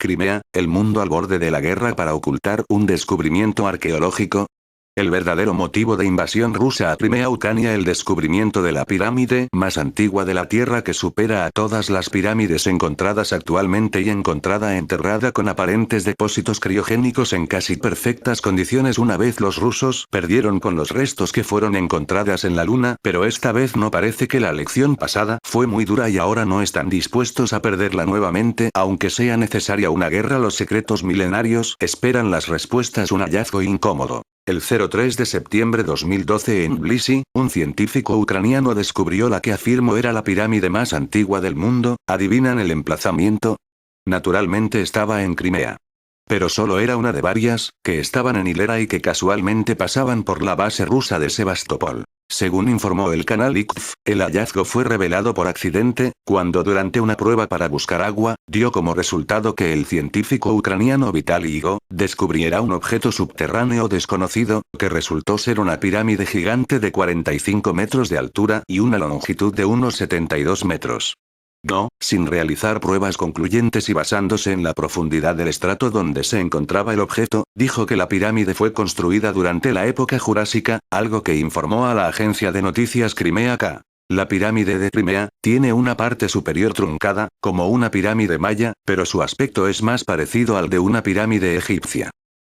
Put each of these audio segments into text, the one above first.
Crimea, el mundo al borde de la guerra para ocultar un descubrimiento arqueológico. El verdadero motivo de invasión rusa a Crimea, Ucrania, el descubrimiento de la pirámide más antigua de la Tierra que supera a todas las pirámides encontradas actualmente y encontrada enterrada con aparentes depósitos criogénicos en casi perfectas condiciones. Una vez los rusos perdieron con los restos que fueron encontradas en la Luna, pero esta vez no parece que la lección pasada fue muy dura y ahora no están dispuestos a perderla nuevamente, aunque sea necesaria una guerra. Los secretos milenarios esperan las respuestas. Un hallazgo incómodo. El 03 de septiembre de 2012 en Tbilisi, un científico ucraniano descubrió la que afirmó era la pirámide más antigua del mundo. ¿Adivinan el emplazamiento? Naturalmente estaba en Crimea. Pero solo era una de varias, que estaban en hilera y que casualmente pasaban por la base rusa de Sebastopol. Según informó el canal IKF, el hallazgo fue revelado por accidente, cuando durante una prueba para buscar agua, dio como resultado que el científico ucraniano Vitaly Igo descubriera un objeto subterráneo desconocido, que resultó ser una pirámide gigante de 45 metros de altura y una longitud de unos 72 metros. No, sin realizar pruebas concluyentes y basándose en la profundidad del estrato donde se encontraba el objeto, dijo que la pirámide fue construida durante la época jurásica, algo que informó a la agencia de noticias Crimea K. La pirámide de Crimea tiene una parte superior truncada, como una pirámide maya, pero su aspecto es más parecido al de una pirámide egipcia.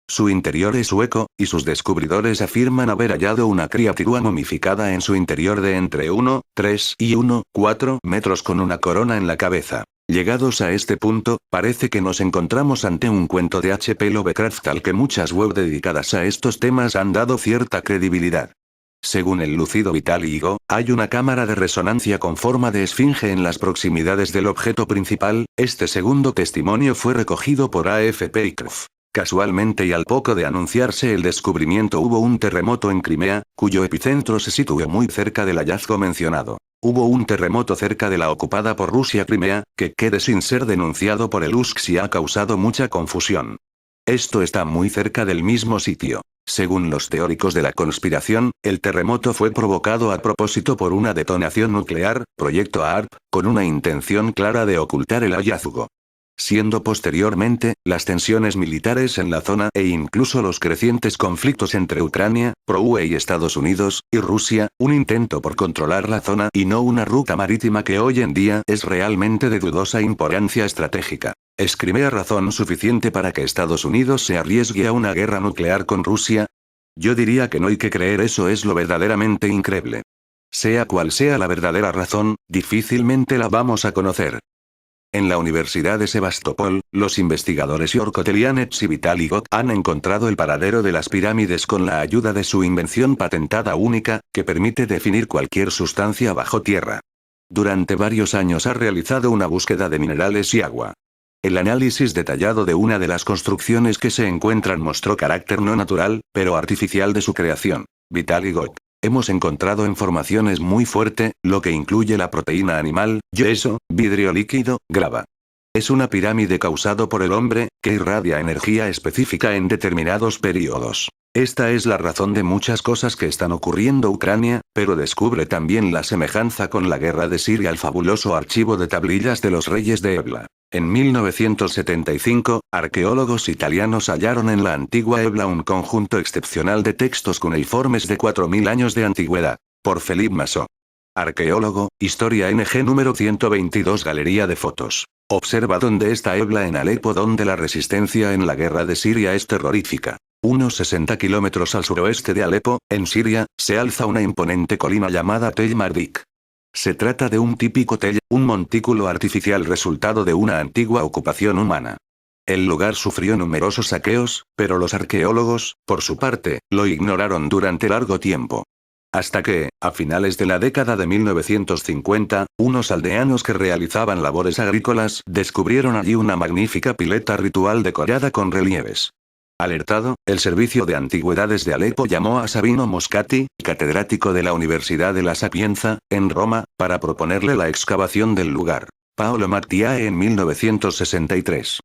Su interior es hueco, y sus descubridores afirman haber hallado una criatura momificada en su interior de entre 1,3 y 1,4 metros con una corona en la cabeza. Llegados a este punto, parece que nos encontramos ante un cuento de H. P. Lovecraft al que muchas web dedicadas a estos temas han dado cierta credibilidad. Según el lúcido Vitaly Igo, hay una cámara de resonancia con forma de esfinge en las proximidades del objeto principal. Este segundo testimonio fue recogido por AFP IKF. Casualmente y al poco de anunciarse el descubrimiento hubo un terremoto en Crimea, cuyo epicentro se sitúa muy cerca del hallazgo mencionado. Hubo un terremoto cerca de la ocupada por Rusia Crimea, que quede sin ser denunciado por el USCS y ha causado mucha confusión. Esto está muy cerca del mismo sitio. Según los teóricos de la conspiración, el terremoto fue provocado a propósito por una detonación nuclear, proyecto ARP, con una intención clara de ocultar el hallazgo. Siendo posteriormente, las tensiones militares en la zona e incluso los crecientes conflictos entre Ucrania, pro-UE y Estados Unidos, y Rusia, un intento por controlar la zona y no una ruta marítima que hoy en día es realmente de dudosa importancia estratégica. ¿Es Crimea razón suficiente para que Estados Unidos se arriesgue a una guerra nuclear con Rusia? Yo diría que no, y que creer eso es lo verdaderamente increíble. Sea cual sea la verdadera razón, difícilmente la vamos a conocer. En la Universidad de Sebastopol, los investigadores Yorko Telianets y Vitaly Igo han encontrado el paradero de las pirámides con la ayuda de su invención patentada única, que permite definir cualquier sustancia bajo tierra. Durante varios años ha realizado una búsqueda de minerales y agua. El análisis detallado de una de las construcciones que se encuentran mostró carácter no natural, pero artificial de su creación. Vitaly Igo: hemos encontrado informaciones muy fuerte, lo que incluye la proteína animal, yeso, vidrio líquido, grava. Es una pirámide causado por el hombre, que irradia energía específica en determinados periodos. Esta es la razón de muchas cosas que están ocurriendo en Ucrania, pero descubre también la semejanza con la guerra de Siria. El fabuloso archivo de tablillas de los reyes de Ebla. En 1975, arqueólogos italianos hallaron en la antigua Ebla un conjunto excepcional de textos cuneiformes de 4000 años de antigüedad. Por Philippe Massot. Arqueólogo, Historia NG número 122. Galería de fotos. Observa dónde está Ebla en Alepo, donde la resistencia en la guerra de Siria es terrorífica. Unos 60 kilómetros al suroeste de Alepo, en Siria, se alza una imponente colina llamada Tell Mardik. Se trata de un típico tell, un montículo artificial resultado de una antigua ocupación humana. El lugar sufrió numerosos saqueos, pero los arqueólogos, por su parte, lo ignoraron durante largo tiempo. Hasta que, a finales de la década de 1950, unos aldeanos que realizaban labores agrícolas descubrieron allí una magnífica pileta ritual decorada con relieves. Alertado, el Servicio de Antigüedades de Alepo llamó a Sabino Moscati, catedrático de la Universidad de La Sapienza, en Roma, para proponerle la excavación del lugar. Paolo Mattiae en 1963.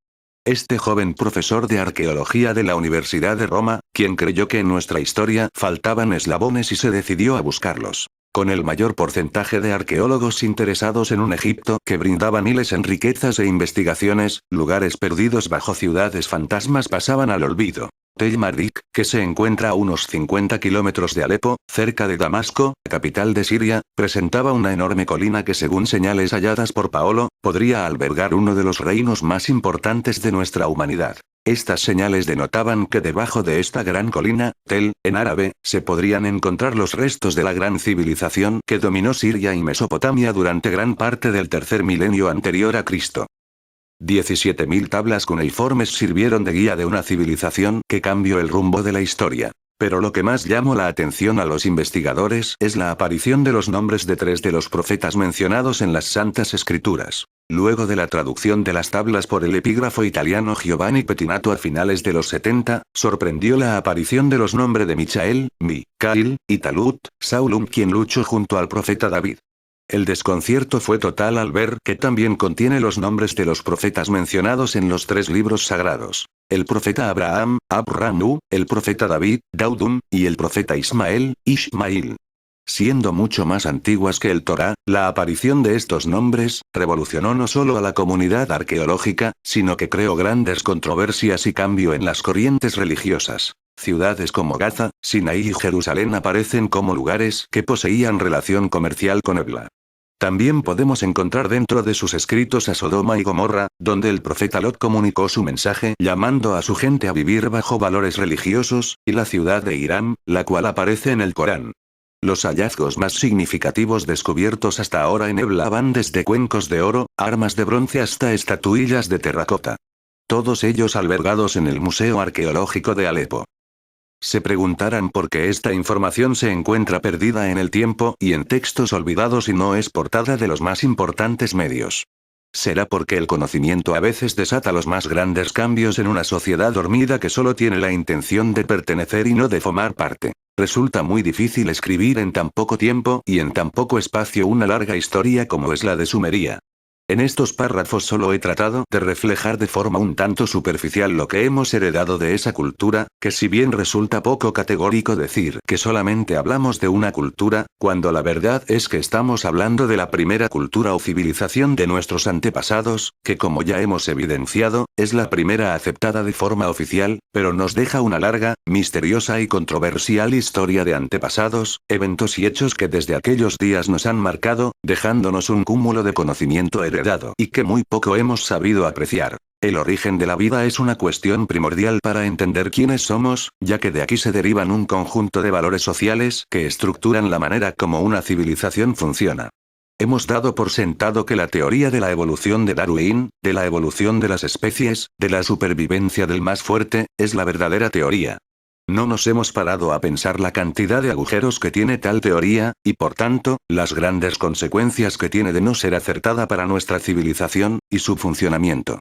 Este joven profesor de arqueología de la Universidad de Roma, quien creyó que en nuestra historia faltaban eslabones y se decidió a buscarlos. con el mayor porcentaje de arqueólogos interesados en un Egipto que brindaba miles en riquezas e investigaciones, lugares perdidos bajo ciudades fantasmas pasaban al olvido. Tel Marik, que se encuentra a unos 50 kilómetros de Alepo, cerca de Damasco, capital de Siria, presentaba una enorme colina que según señales halladas por Paolo, podría albergar uno de los reinos más importantes de nuestra humanidad. Estas señales denotaban que debajo de esta gran colina, Tel, en árabe, se podrían encontrar los restos de la gran civilización que dominó Siria y Mesopotamia durante gran parte del tercer milenio anterior a Cristo. 17.000 tablas cuneiformes sirvieron de guía de una civilización que cambió el rumbo de la historia. Pero lo que más llamó la atención a los investigadores es la aparición de los nombres de 3 de los profetas mencionados en las Santas Escrituras. Luego de la traducción de las tablas por el epígrafo italiano Giovanni Pettinato a finales de los 70, sorprendió la aparición de los nombres de Michael, Micael, y Talut, Saulum, quien luchó junto al profeta David. El desconcierto fue total al ver que también contiene los nombres de los profetas mencionados en los 3 libros sagrados. El profeta Abraham, Abranu, el profeta David, Daudum, y el profeta Ismael, Ishmael. Siendo mucho más antiguas que el Torá, la aparición de estos nombres revolucionó no solo a la comunidad arqueológica, sino que creó grandes controversias y cambio en las corrientes religiosas. Ciudades como Gaza, Sinaí y Jerusalén aparecen como lugares que poseían relación comercial con Ebla. También podemos encontrar dentro de sus escritos a Sodoma y Gomorra, donde el profeta Lot comunicó su mensaje llamando a su gente a vivir bajo valores religiosos, y la ciudad de Irán, la cual aparece en el Corán. Los hallazgos más significativos descubiertos hasta ahora en Ebla van desde cuencos de oro, armas de bronce hasta estatuillas de terracota. Todos ellos albergados en el Museo Arqueológico de Alepo. Se preguntarán por qué esta información se encuentra perdida en el tiempo y en textos olvidados y no es portada de los más importantes medios. Será porque el conocimiento a veces desata los más grandes cambios en una sociedad dormida que solo tiene la intención de pertenecer y no de formar parte. Resulta muy difícil escribir en tan poco tiempo y en tan poco espacio una larga historia como es la de Sumeria. En estos párrafos solo he tratado de reflejar de forma un tanto superficial lo que hemos heredado de esa cultura, que si bien resulta poco categórico decir que solamente hablamos de una cultura, cuando la verdad es que estamos hablando de la primera cultura o civilización de nuestros antepasados, que como ya hemos evidenciado, es la primera aceptada de forma oficial, pero nos deja una larga, misteriosa y controversial historia de antepasados, eventos y hechos que desde aquellos días nos han marcado, dejándonos un cúmulo de conocimiento heredado y que muy poco hemos sabido apreciar. El origen de la vida es una cuestión primordial para entender quiénes somos, ya que de aquí se derivan un conjunto de valores sociales que estructuran la manera como una civilización funciona. Hemos dado por sentado que la teoría de la evolución de Darwin, de la evolución de las especies, de la supervivencia del más fuerte, es la verdadera teoría. No nos hemos parado a pensar la cantidad de agujeros que tiene tal teoría, y por tanto, las grandes consecuencias que tiene de no ser acertada para nuestra civilización, y su funcionamiento.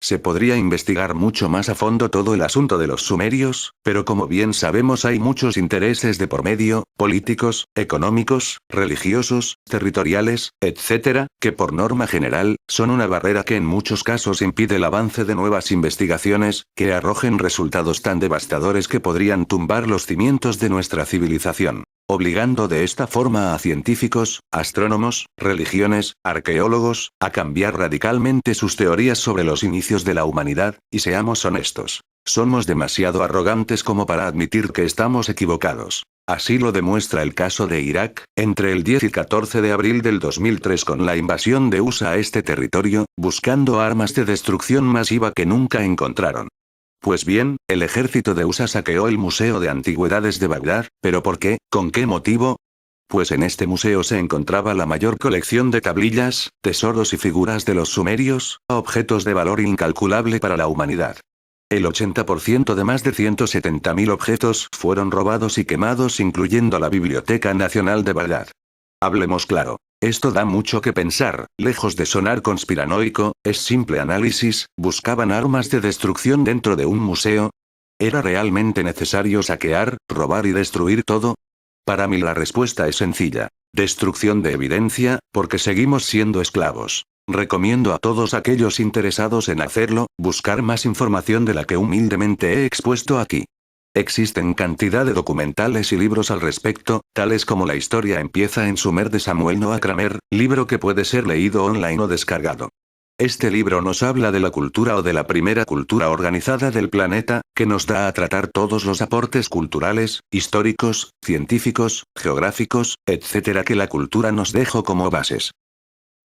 Se podría investigar mucho más a fondo todo el asunto de los sumerios, pero como bien sabemos hay muchos intereses de por medio, políticos, económicos, religiosos, territoriales, etc., que por norma general, son una barrera que en muchos casos impide el avance de nuevas investigaciones, que arrojen resultados tan devastadores que podrían tumbar los cimientos de nuestra civilización. Obligando de esta forma a científicos, astrónomos, religiones, arqueólogos, a cambiar radicalmente sus teorías sobre los inicios de la humanidad, y seamos honestos. Somos demasiado arrogantes como para admitir que estamos equivocados. Así lo demuestra el caso de Irak, entre el 10 y 14 de abril del 2003 con la invasión de USA a este territorio, buscando armas de destrucción masiva que nunca encontraron. Pues bien, el ejército de USA saqueó el Museo de Antigüedades de Bagdad, ¿pero por qué? ¿Con qué motivo? Pues en este museo se encontraba la mayor colección de tablillas, tesoros y figuras de los sumerios, objetos de valor incalculable para la humanidad. El 80% de más de 170.000 objetos fueron robados y quemados, incluyendo la Biblioteca Nacional de Bagdad. Hablemos claro. Esto da mucho que pensar, lejos de sonar conspiranoico, es simple análisis. ¿Buscaban armas de destrucción dentro de un museo? ¿Era realmente necesario saquear, robar y destruir todo? Para mí la respuesta es sencilla. Destrucción de evidencia, porque seguimos siendo esclavos. Recomiendo a todos aquellos interesados en hacerlo, buscar más información de la que humildemente he expuesto aquí. Existen cantidad de documentales y libros al respecto, tales como La historia empieza en Sumer de Samuel Noah Kramer, libro que puede ser leído online o descargado. Este libro nos habla de la cultura o de la primera cultura organizada del planeta, que nos da a tratar todos los aportes culturales, históricos, científicos, geográficos, etc. que la cultura nos dejó como bases.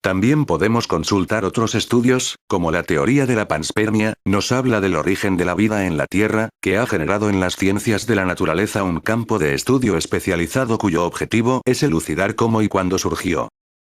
También podemos consultar otros estudios, como la teoría de la panspermia, nos habla del origen de la vida en la Tierra, que ha generado en las ciencias de la naturaleza un campo de estudio especializado cuyo objetivo es elucidar cómo y cuándo surgió.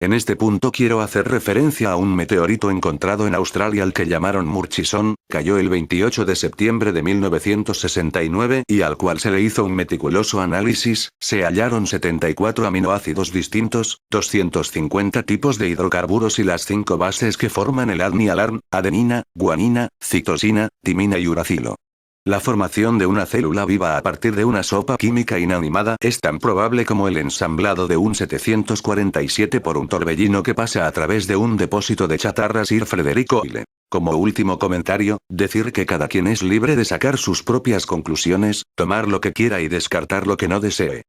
En este punto quiero hacer referencia a un meteorito encontrado en Australia al que llamaron Murchison, cayó el 28 de septiembre de 1969 y al cual se le hizo un meticuloso análisis, se hallaron 74 aminoácidos distintos, 250 tipos de hidrocarburos y las 5 bases que forman el ADNI-ALARN, adenina, guanina, citosina, timina y uracilo. La formación de una célula viva a partir de una sopa química inanimada es tan probable como el ensamblado de un 747 por un torbellino que pasa a través de un depósito de chatarra. Sir Frederick Hoyle. Como último comentario, decir que cada quien es libre de sacar sus propias conclusiones, tomar lo que quiera y descartar lo que no desee.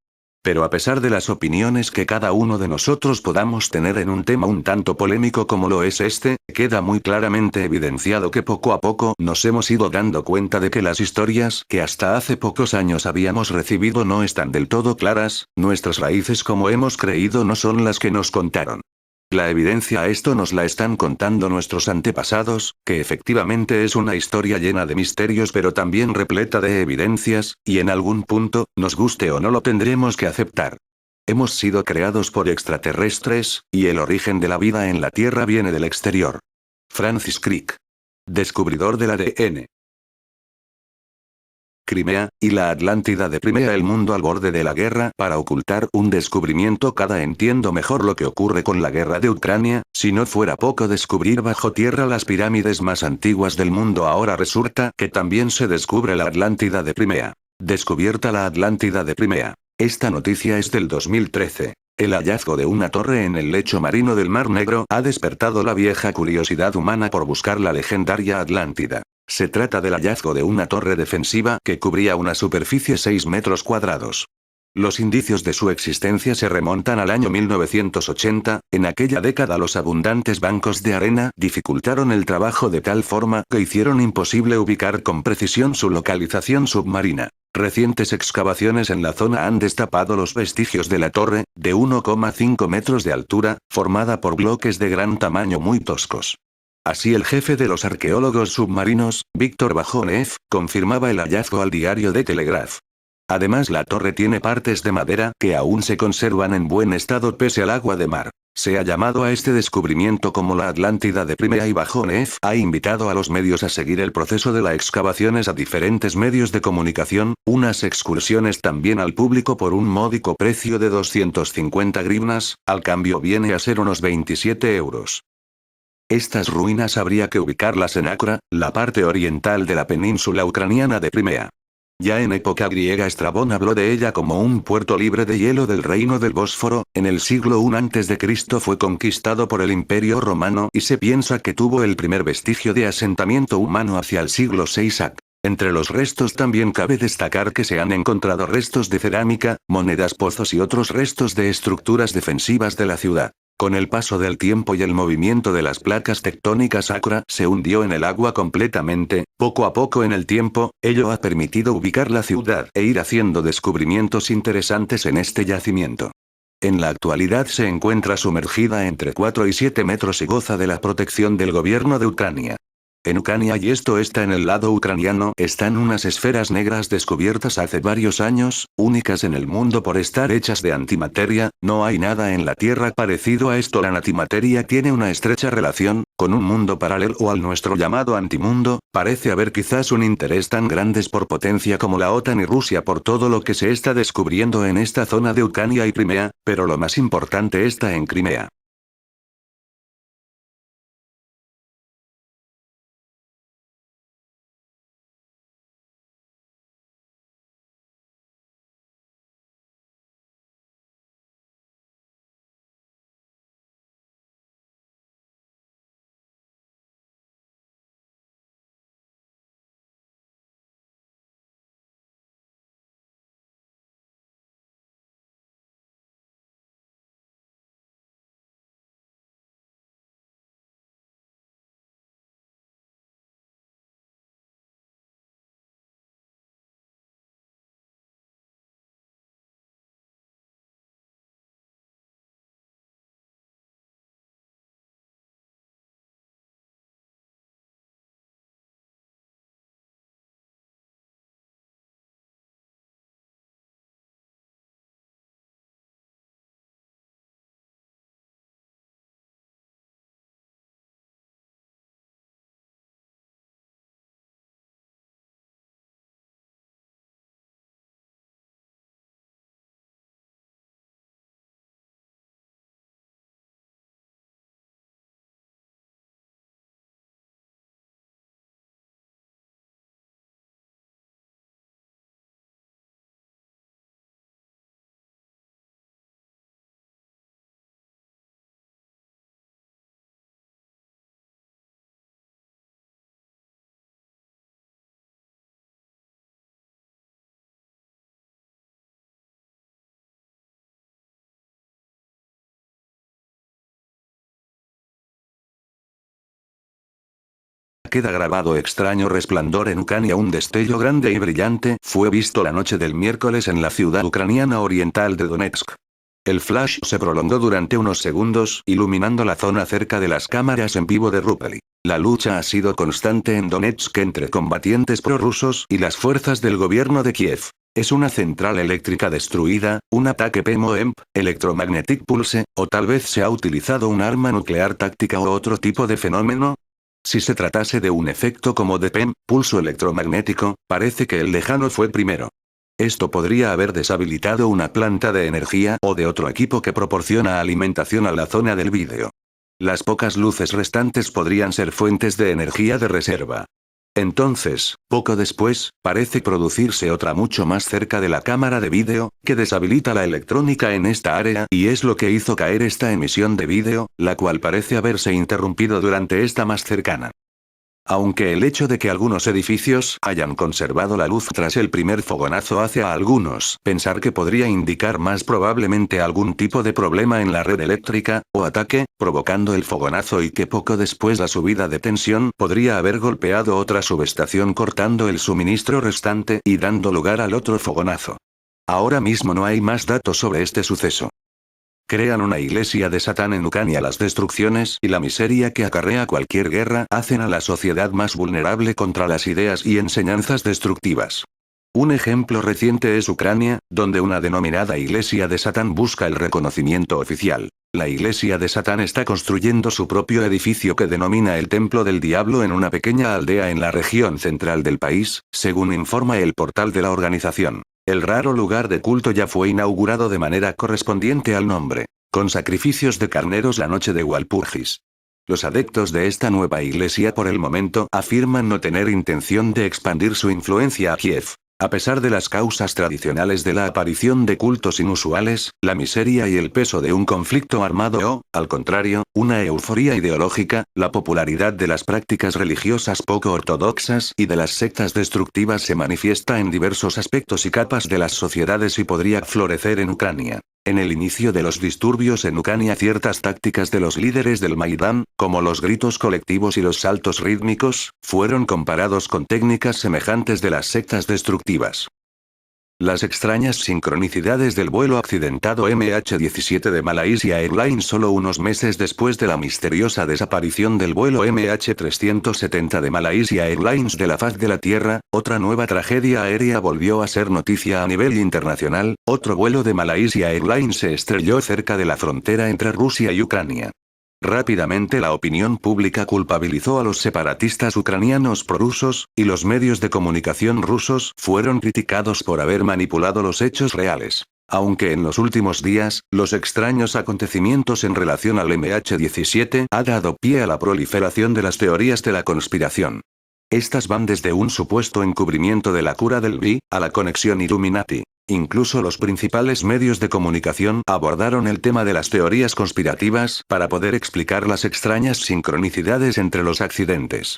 Pero a pesar de las opiniones que cada uno de nosotros podamos tener en un tema un tanto polémico como lo es este, queda muy claramente evidenciado que poco a poco nos hemos ido dando cuenta de que las historias que hasta hace pocos años habíamos recibido no están del todo claras, nuestras raíces como hemos creído no son las que nos contaron. La evidencia a esto nos la están contando nuestros antepasados, que efectivamente es una historia llena de misterios pero también repleta de evidencias, y en algún punto, nos guste o no lo tendremos que aceptar. Hemos sido creados por extraterrestres, y el origen de la vida en la Tierra viene del exterior. Francis Crick. Descubridor del ADN. Crimea, y la Atlántida de Crimea. El mundo al borde de la guerra. Para ocultar un descubrimiento cada entiendo mejor lo que ocurre con la guerra de Ucrania, si no fuera poco descubrir bajo tierra las pirámides más antiguas del mundo. Ahora resulta que también se descubre la Atlántida de Crimea. Descubierta la Atlántida de Crimea. Esta noticia es del 2013. El hallazgo de una torre en el lecho marino del Mar Negro ha despertado la vieja curiosidad humana por buscar la legendaria Atlántida. Se trata del hallazgo de una torre defensiva que cubría una superficie 6 metros cuadrados. Los indicios de su existencia se remontan al año 1980, en aquella década los abundantes bancos de arena dificultaron el trabajo de tal forma que hicieron imposible ubicar con precisión su localización submarina. Recientes excavaciones en la zona han destapado los vestigios de la torre, de 1,5 metros de altura, formada por bloques de gran tamaño muy toscos. Así el jefe de los arqueólogos submarinos, Víctor Bajonev, confirmaba el hallazgo al diario The Telegraph. Además la torre tiene partes de madera que aún se conservan en buen estado pese al agua de mar. Se ha llamado a este descubrimiento como la Atlántida de Crimea y Bajonev ha invitado a los medios a seguir el proceso de las excavaciones a diferentes medios de comunicación, unas excursiones también al público por un módico precio de 250 grivnas, al cambio viene a ser unos 27 euros. Estas ruinas habría que ubicarlas en Acra, la parte oriental de la península ucraniana de Crimea. Ya en época griega Estrabón habló de ella como un puerto libre de hielo del reino del Bósforo. En el siglo I a.C. fue conquistado por el Imperio Romano y se piensa que tuvo el primer vestigio de asentamiento humano hacia el siglo VI a.C. Entre los restos también cabe destacar que se han encontrado restos de cerámica, monedas, pozos y otros restos de estructuras defensivas de la ciudad. Con el paso del tiempo y el movimiento de las placas tectónicas, Acra se hundió en el agua completamente. Poco a poco en el tiempo, ello ha permitido ubicar la ciudad e ir haciendo descubrimientos interesantes en este yacimiento. En la actualidad se encuentra sumergida entre 4 y 7 metros y goza de la protección del gobierno de Ucrania. En Ucrania, y esto está en el lado ucraniano, están unas esferas negras descubiertas hace varios años, únicas en el mundo por estar hechas de antimateria. No hay nada en la Tierra parecido a esto. La antimateria tiene una estrecha relación con un mundo paralelo al nuestro llamado antimundo. Parece haber quizás un interés tan grande por potencia como la OTAN y Rusia por todo lo que se está descubriendo en esta zona de Ucrania y Crimea, pero lo más importante está en Crimea. queda grabado extraño resplandor en Ucrania. Un destello grande y brillante fue visto la noche del miércoles en la ciudad ucraniana oriental de Donetsk. El flash se prolongó durante unos segundos, iluminando la zona cerca de las cámaras en vivo de Rupeli. La lucha ha sido constante en Donetsk entre combatientes prorrusos y las fuerzas del gobierno de Kiev. ¿Es una central eléctrica destruida, un ataque PMOEMP, Electromagnetic Pulse, o tal vez se ha utilizado un arma nuclear táctica o otro tipo de fenómeno? Si se tratase de un efecto como de PEM, pulso electromagnético, parece que el lejano fue primero. Esto podría haber deshabilitado una planta de energía o de otro equipo que proporciona alimentación a la zona del vídeo. Las pocas luces restantes podrían ser fuentes de energía de reserva. Entonces, poco después, parece producirse otra mucho más cerca de la cámara de vídeo, que deshabilita la electrónica en esta área y es lo que hizo caer esta emisión de vídeo, la cual parece haberse interrumpido durante esta más cercana. Aunque el hecho de que algunos edificios hayan conservado la luz tras el primer fogonazo hace a algunos pensar que podría indicar más probablemente algún tipo de problema en la red eléctrica, o ataque, provocando el fogonazo y que poco después la subida de tensión podría haber golpeado otra subestación cortando el suministro restante y dando lugar al otro fogonazo. Ahora mismo no hay más datos sobre este suceso. Crean una iglesia de Satán en Ucrania. Las destrucciones y la miseria que acarrea cualquier guerra hacen a la sociedad más vulnerable contra las ideas y enseñanzas destructivas. Un ejemplo reciente es Ucrania, donde una denominada iglesia de Satán busca el reconocimiento oficial. La iglesia de Satán está construyendo su propio edificio que denomina el Templo del Diablo en una pequeña aldea en la región central del país, según informa el portal de la organización. El raro lugar de culto ya fue inaugurado de manera correspondiente al nombre, con sacrificios de carneros la noche de Walpurgis. Los adeptos de esta nueva iglesia por el momento afirman no tener intención de expandir su influencia a Kiev. A pesar de las causas tradicionales de la aparición de cultos inusuales, la miseria y el peso de un conflicto armado o, al contrario, una euforia ideológica, la popularidad de las prácticas religiosas poco ortodoxas y de las sectas destructivas se manifiesta en diversos aspectos y capas de las sociedades y podría florecer en Ucrania. En el inicio de los disturbios en Ucrania ciertas tácticas de los líderes del Maidán, como los gritos colectivos y los saltos rítmicos, fueron comparados con técnicas semejantes de las sectas destructivas. Las extrañas sincronicidades del vuelo accidentado MH17 de Malaysia Airlines solo unos meses después de la misteriosa desaparición del vuelo MH370 de Malaysia Airlines de la faz de la Tierra, otra nueva tragedia aérea volvió a ser noticia a nivel internacional. Otro vuelo de Malaysia Airlines se estrelló cerca de la frontera entre Rusia y Ucrania. Rápidamente la opinión pública culpabilizó a los separatistas ucranianos prorrusos, y los medios de comunicación rusos fueron criticados por haber manipulado los hechos reales. Aunque en los últimos días, los extraños acontecimientos en relación al MH17 ha dado pie a la proliferación de las teorías de la conspiración. Estas van desde un supuesto encubrimiento de la cura del VI, a la conexión Illuminati. Incluso los principales medios de comunicación abordaron el tema de las teorías conspirativas para poder explicar las extrañas sincronicidades entre los accidentes.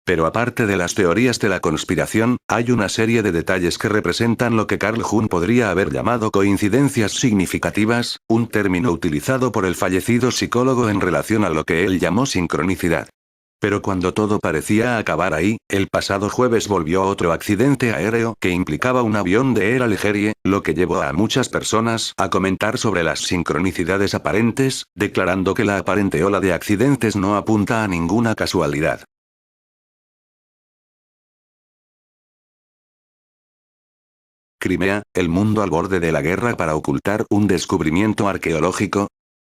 Pero aparte de las teorías de la conspiración, hay una serie de detalles que representan lo que Carl Jung podría haber llamado coincidencias significativas, un término utilizado por el fallecido psicólogo en relación a lo que él llamó sincronicidad. Pero cuando todo parecía acabar ahí, el pasado jueves volvió otro accidente aéreo que implicaba un avión de Air Algérie, lo que llevó a muchas personas a comentar sobre las sincronicidades aparentes, declarando que la aparente ola de accidentes no apunta a ninguna casualidad. Crimea, el mundo al borde de la guerra para ocultar un descubrimiento arqueológico.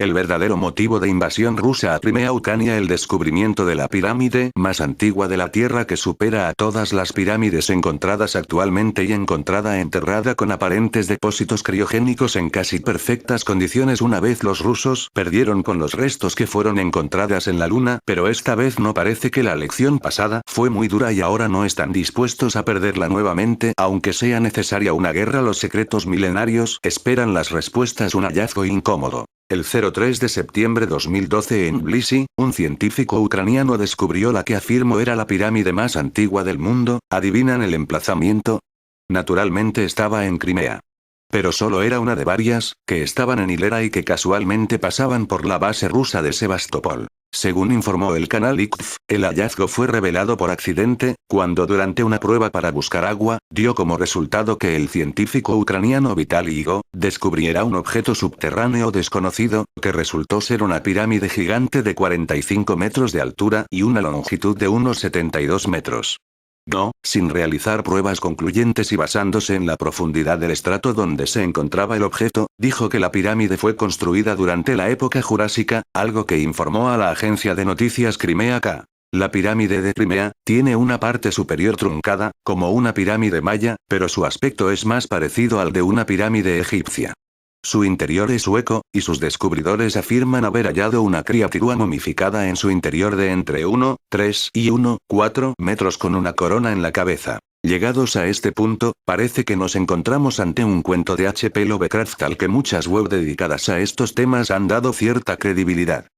El verdadero motivo de invasión rusa a Crimea Ucrania, el descubrimiento de la pirámide más antigua de la Tierra que supera a todas las pirámides encontradas actualmente y encontrada enterrada con aparentes depósitos criogénicos en casi perfectas condiciones. Una vez los rusos perdieron con los restos que fueron encontradas en la Luna, pero esta vez no parece que la lección pasada fue muy dura y ahora no están dispuestos a perderla nuevamente, aunque sea necesaria una guerra. Los secretos milenarios esperan las respuestas. Un hallazgo incómodo. El 03 de septiembre de 2012 en Tbilisi, un científico ucraniano descubrió la que afirmó era la pirámide más antigua del mundo. ¿Adivinan el emplazamiento? Naturalmente estaba en Crimea. Pero solo era una de varias, que estaban en hilera y que casualmente pasaban por la base rusa de Sebastopol. Según informó el canal ICF, el hallazgo fue revelado por accidente, cuando durante una prueba para buscar agua, dio como resultado que el científico ucraniano Vitaly Igo descubriera un objeto subterráneo desconocido, que resultó ser una pirámide gigante de 45 metros de altura y una longitud de unos 72 metros. No, sin realizar pruebas concluyentes y basándose en la profundidad del estrato donde se encontraba el objeto, dijo que la pirámide fue construida durante la época jurásica, algo que informó a la agencia de noticias Crimea K. La pirámide de Crimea tiene una parte superior truncada, como una pirámide maya, pero su aspecto es más parecido al de una pirámide egipcia. Su interior es hueco, y sus descubridores afirman haber hallado una criatura momificada en su interior de entre 1, 3 y 1, 4 metros con una corona en la cabeza. Llegados a este punto, parece que nos encontramos ante un cuento de H.P. Lovecraft al que muchas web dedicadas a estos temas han dado cierta credibilidad.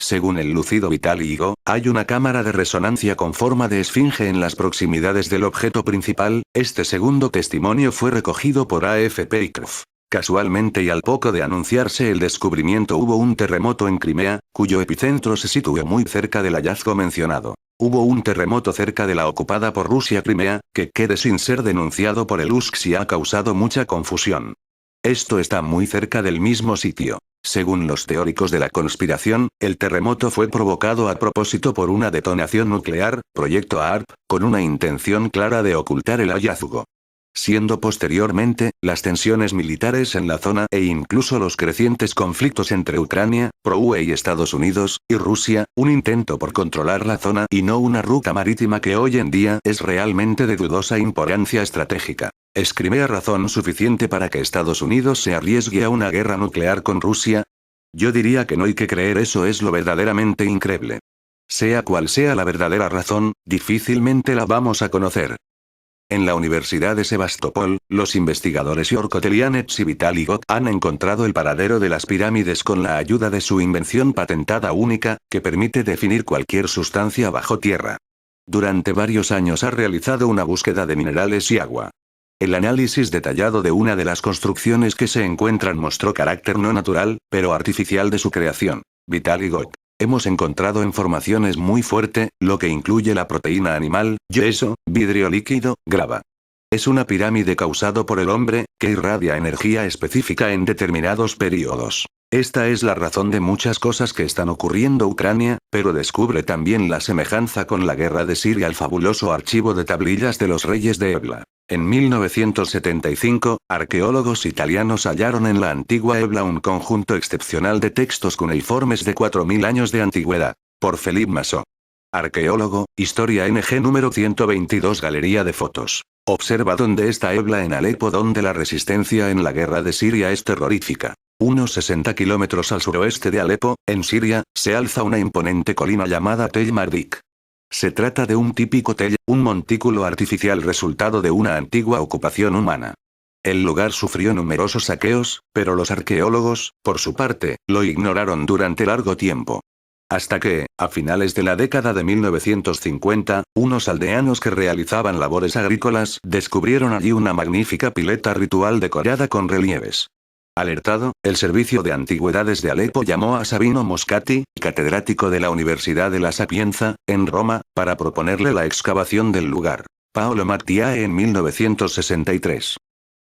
Según el lúcido Vitaly Igo, hay una cámara de resonancia con forma de esfinge en las proximidades del objeto principal. Este segundo testimonio fue recogido por AFP ICF. Casualmente y al poco de anunciarse el descubrimiento hubo un terremoto en Crimea, cuyo epicentro se situó muy cerca del hallazgo mencionado. Hubo un terremoto cerca de la ocupada por Rusia Crimea, que quede sin ser denunciado por el USCS y ha causado mucha confusión. Esto está muy cerca del mismo sitio. Según los teóricos de la conspiración, el terremoto fue provocado a propósito por una detonación nuclear, proyecto ARP, con una intención clara de ocultar el hallazgo. Siendo posteriormente, las tensiones militares en la zona e incluso los crecientes conflictos entre Ucrania, pro-UE y Estados Unidos, y Rusia, un intento por controlar la zona y no una ruta marítima que hoy en día es realmente de dudosa importancia estratégica. ¿Es Crimea razón suficiente para que Estados Unidos se arriesgue a una guerra nuclear con Rusia? Yo diría que no, y que creer eso es lo verdaderamente increíble. Sea cual sea la verdadera razón, difícilmente la vamos a conocer. En la Universidad de Sebastopol, los investigadores Yorko Telianets y Vitaly Igo han encontrado el paradero de las pirámides con la ayuda de su invención patentada única, que permite definir cualquier sustancia bajo tierra. Durante varios años ha realizado una búsqueda de minerales y agua. El análisis detallado de una de las construcciones que se encuentran mostró carácter no natural, pero artificial de su creación. Vitaly Igo. Hemos encontrado informaciones muy fuerte, lo que incluye la proteína animal, yeso, vidrio líquido, grava. Es una pirámide causado por el hombre, que irradia energía específica en determinados periodos. Esta es la razón de muchas cosas que están ocurriendo en Ucrania, pero descubre también la semejanza con la guerra de Siria, el fabuloso archivo de tablillas de los reyes de Ebla. En 1975, arqueólogos italianos hallaron en la antigua Ebla un conjunto excepcional de textos cuneiformes de 4000 años de antigüedad. Por Philippe Massot. Arqueólogo, Historia NG número 122, Galería de fotos. Observa dónde está Ebla en Alepo, donde la resistencia en la guerra de Siria es terrorífica. Unos 60 kilómetros al suroeste de Alepo, en Siria, se alza una imponente colina llamada Tell Mardik. Se trata de un típico tell, un montículo artificial resultado de una antigua ocupación humana. El lugar sufrió numerosos saqueos, pero los arqueólogos, por su parte, lo ignoraron durante largo tiempo. Hasta que, a finales de la década de 1950, unos aldeanos que realizaban labores agrícolas descubrieron allí una magnífica pileta ritual decorada con relieves. Alertado, el Servicio de Antigüedades de Alepo llamó a Sabino Moscati, catedrático de la Universidad de La Sapienza, en Roma, para proponerle la excavación del lugar. Paolo Mattiae en 1963.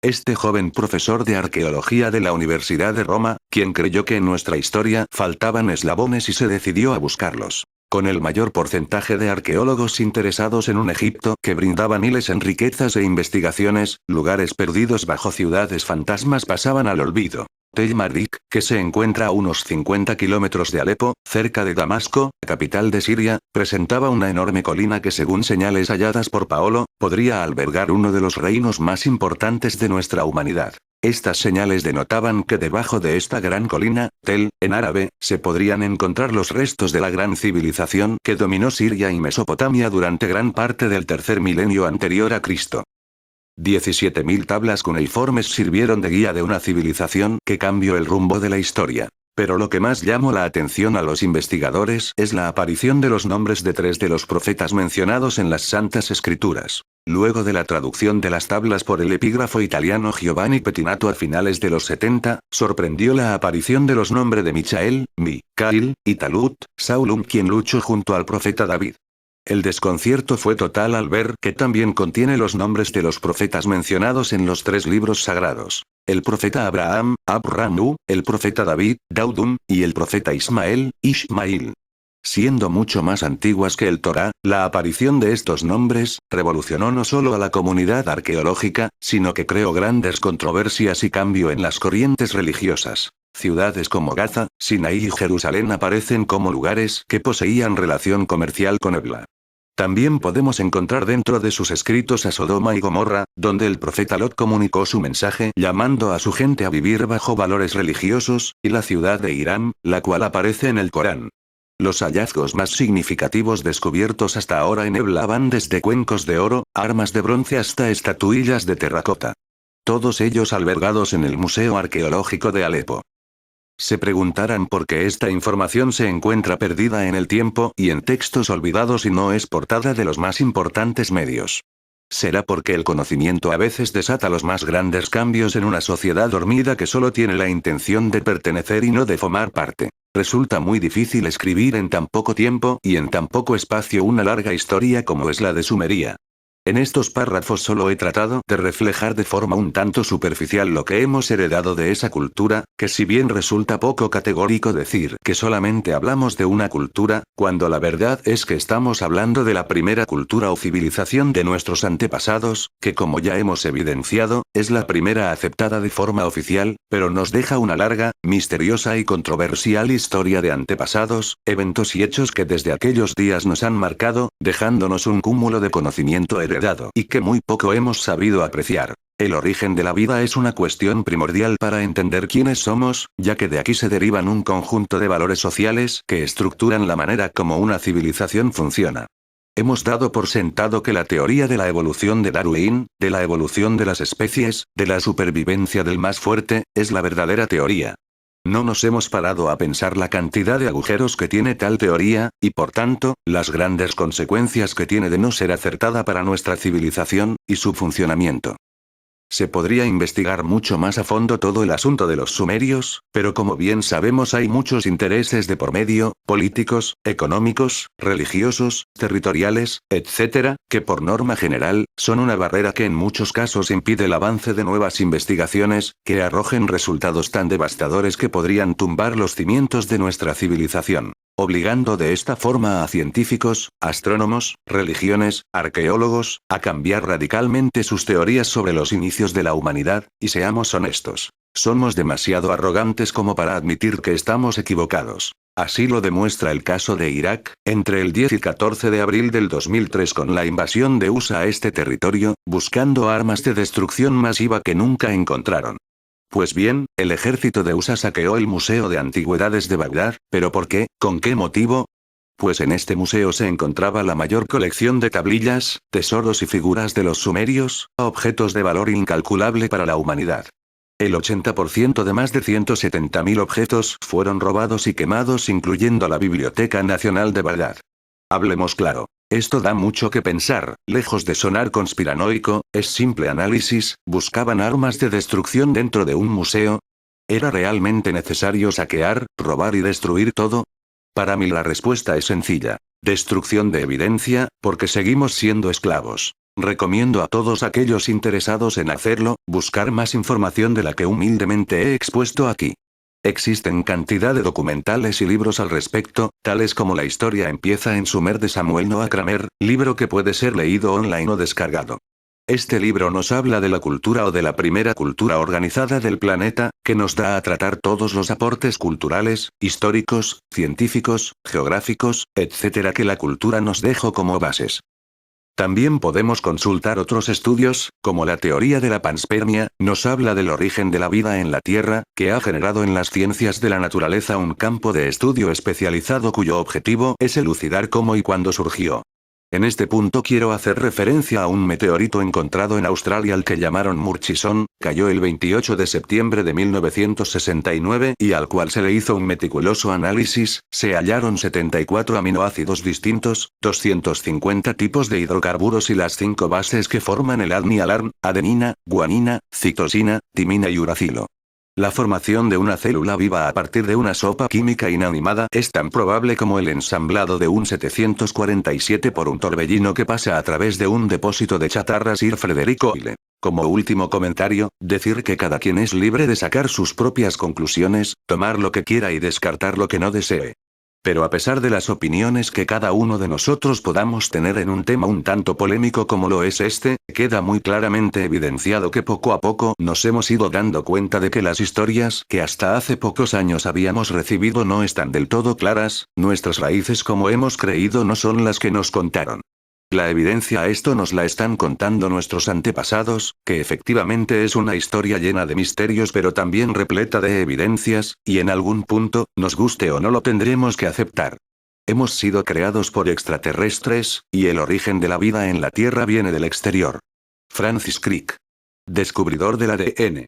Este joven profesor de arqueología de la Universidad de Roma, quien creyó que en nuestra historia faltaban eslabones y se decidió a buscarlos. Con el mayor porcentaje de arqueólogos interesados en un Egipto que brindaba miles en riquezas e investigaciones, lugares perdidos bajo ciudades fantasmas pasaban al olvido. Tell Mardik, que se encuentra a unos 50 kilómetros de Alepo, cerca de Damasco, capital de Siria, presentaba una enorme colina que, según señales halladas por Paolo, podría albergar uno de los reinos más importantes de nuestra humanidad. Estas señales denotaban que debajo de esta gran colina, Tel, en árabe, se podrían encontrar los restos de la gran civilización que dominó Siria y Mesopotamia durante gran parte del tercer milenio anterior a Cristo. 17.000 tablas cuneiformes sirvieron de guía de una civilización que cambió el rumbo de la historia. Pero lo que más llamó la atención a los investigadores es la aparición de los nombres de 3 de los profetas mencionados en las Santas Escrituras. luego de la traducción de las tablas por el epígrafo italiano Giovanni Pettinato a finales de los 70, sorprendió la aparición de los nombres de Michael, Micael, y Talut, Saulum, quien luchó junto al profeta David. El desconcierto fue total al ver que también contiene los nombres de los profetas mencionados en los 3 libros sagrados. El profeta Abraham, Abramu, el profeta David, Daudum, y el profeta Ismael, Ishmael. Siendo mucho más antiguas que el Torá, la aparición de estos nombres revolucionó no solo a la comunidad arqueológica, sino que creó grandes controversias y cambio en las corrientes religiosas. Ciudades como Gaza, Sinaí y Jerusalén aparecen como lugares que poseían relación comercial con Ebla. También podemos encontrar dentro de sus escritos a Sodoma y Gomorra, donde el profeta Lot comunicó su mensaje llamando a su gente a vivir bajo valores religiosos, y la ciudad de Irán, la cual aparece en el Corán. Los hallazgos más significativos descubiertos hasta ahora en Ebla van desde cuencos de oro, armas de bronce hasta estatuillas de terracota. Todos ellos albergados en el Museo Arqueológico de Alepo. Se preguntarán por qué esta información se encuentra perdida en el tiempo y en textos olvidados y no es portada de los más importantes medios. ¿Será porque el conocimiento a veces desata los más grandes cambios en una sociedad dormida que solo tiene la intención de pertenecer y no de formar parte? Resulta muy difícil escribir en tan poco tiempo y en tan poco espacio una larga historia como es la de Sumeria. En estos párrafos solo he tratado de reflejar de forma un tanto superficial lo que hemos heredado de esa cultura, que si bien resulta poco categórico decir que solamente hablamos de una cultura, cuando la verdad es que estamos hablando de la primera cultura o civilización de nuestros antepasados, que como ya hemos evidenciado, es la primera aceptada de forma oficial, pero nos deja una larga, misteriosa y controversial historia de antepasados, eventos y hechos que desde aquellos días nos han marcado, dejándonos un cúmulo de conocimiento heredado y que muy poco hemos sabido apreciar. El origen de la vida es una cuestión primordial para entender quiénes somos, ya que de aquí se derivan un conjunto de valores sociales que estructuran la manera como una civilización funciona. Hemos dado por sentado que la teoría de la evolución de Darwin, de la evolución de las especies, de la supervivencia del más fuerte, es la verdadera teoría. No nos hemos parado a pensar la cantidad de agujeros que tiene tal teoría, y por tanto, las grandes consecuencias que tiene de no ser acertada para nuestra civilización, y su funcionamiento. Se podría investigar mucho más a fondo todo el asunto de los sumerios, pero como bien sabemos hay muchos intereses de por medio, políticos, económicos, religiosos, territoriales, etc., que por norma general, son una barrera que en muchos casos impide el avance de nuevas investigaciones, que arrojen resultados tan devastadores que podrían tumbar los cimientos de nuestra civilización. Obligando de esta forma a científicos, astrónomos, religiones, arqueólogos, a cambiar radicalmente sus teorías sobre los inicios de la humanidad, y seamos honestos. Somos demasiado arrogantes como para admitir que estamos equivocados. Así lo demuestra el caso de Irak, entre el 10 y 14 de abril del 2003 con la invasión de USA a este territorio, buscando armas de destrucción masiva que nunca encontraron. Pues bien, el ejército de USA saqueó el Museo de Antigüedades de Bagdad, ¿pero por qué? ¿Con qué motivo? Pues en este museo se encontraba la mayor colección de tablillas, tesoros y figuras de los sumerios, objetos de valor incalculable para la humanidad. El 80% de más de 170.000 objetos fueron robados y quemados, incluyendo la Biblioteca Nacional de Bagdad. Hablemos claro. Esto da mucho que pensar, lejos de sonar conspiranoico, es simple análisis. ¿Buscaban armas de destrucción dentro de un museo? ¿Era realmente necesario saquear, robar y destruir todo? Para mí la respuesta es sencilla. Destrucción de evidencia, porque seguimos siendo esclavos. Recomiendo a todos aquellos interesados en hacerlo, buscar más información de la que humildemente he expuesto aquí. Existen cantidad de documentales y libros al respecto, tales como La historia empieza en Sumer de Samuel Noah Kramer, libro que puede ser leído online o descargado. Este libro nos habla de la cultura o de la primera cultura organizada del planeta, que nos da a tratar todos los aportes culturales, históricos, científicos, geográficos, etc. que la cultura nos dejó como bases. También podemos consultar otros estudios, como la teoría de la panspermia, nos habla del origen de la vida en la Tierra, que ha generado en las ciencias de la naturaleza un campo de estudio especializado cuyo objetivo es elucidar cómo y cuándo surgió. En este punto quiero hacer referencia a un meteorito encontrado en Australia al que llamaron Murchison, cayó el 28 de septiembre de 1969 y al cual se le hizo un meticuloso análisis, se hallaron 74 aminoácidos distintos, 250 tipos de hidrocarburos y las 5 bases que forman el ADNI-ALARN, adenina, guanina, citosina, timina y uracilo. La formación de una célula viva a partir de una sopa química inanimada es tan probable como el ensamblado de un 747 por un torbellino que pasa a través de un depósito de chatarra. Sir Frederick Hoyle. Como último comentario, decir que cada quien es libre de sacar sus propias conclusiones, tomar lo que quiera y descartar lo que no desee. Pero a pesar de las opiniones que cada uno de nosotros podamos tener en un tema un tanto polémico como lo es este, queda muy claramente evidenciado que poco a poco nos hemos ido dando cuenta de que las historias que hasta hace pocos años habíamos recibido no están del todo claras, nuestras raíces como hemos creído no son las que nos contaron. La evidencia a esto nos la están contando nuestros antepasados, que efectivamente es una historia llena de misterios pero también repleta de evidencias, y en algún punto, nos guste o no lo tendremos que aceptar. Hemos sido creados por extraterrestres, y el origen de la vida en la Tierra viene del exterior. Francis Crick. Descubridor del ADN.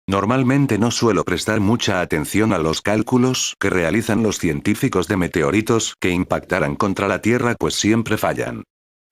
Normalmente no suelo prestar mucha atención a los cálculos que realizan los científicos de meteoritos que impactarán contra la Tierra, pues siempre fallan.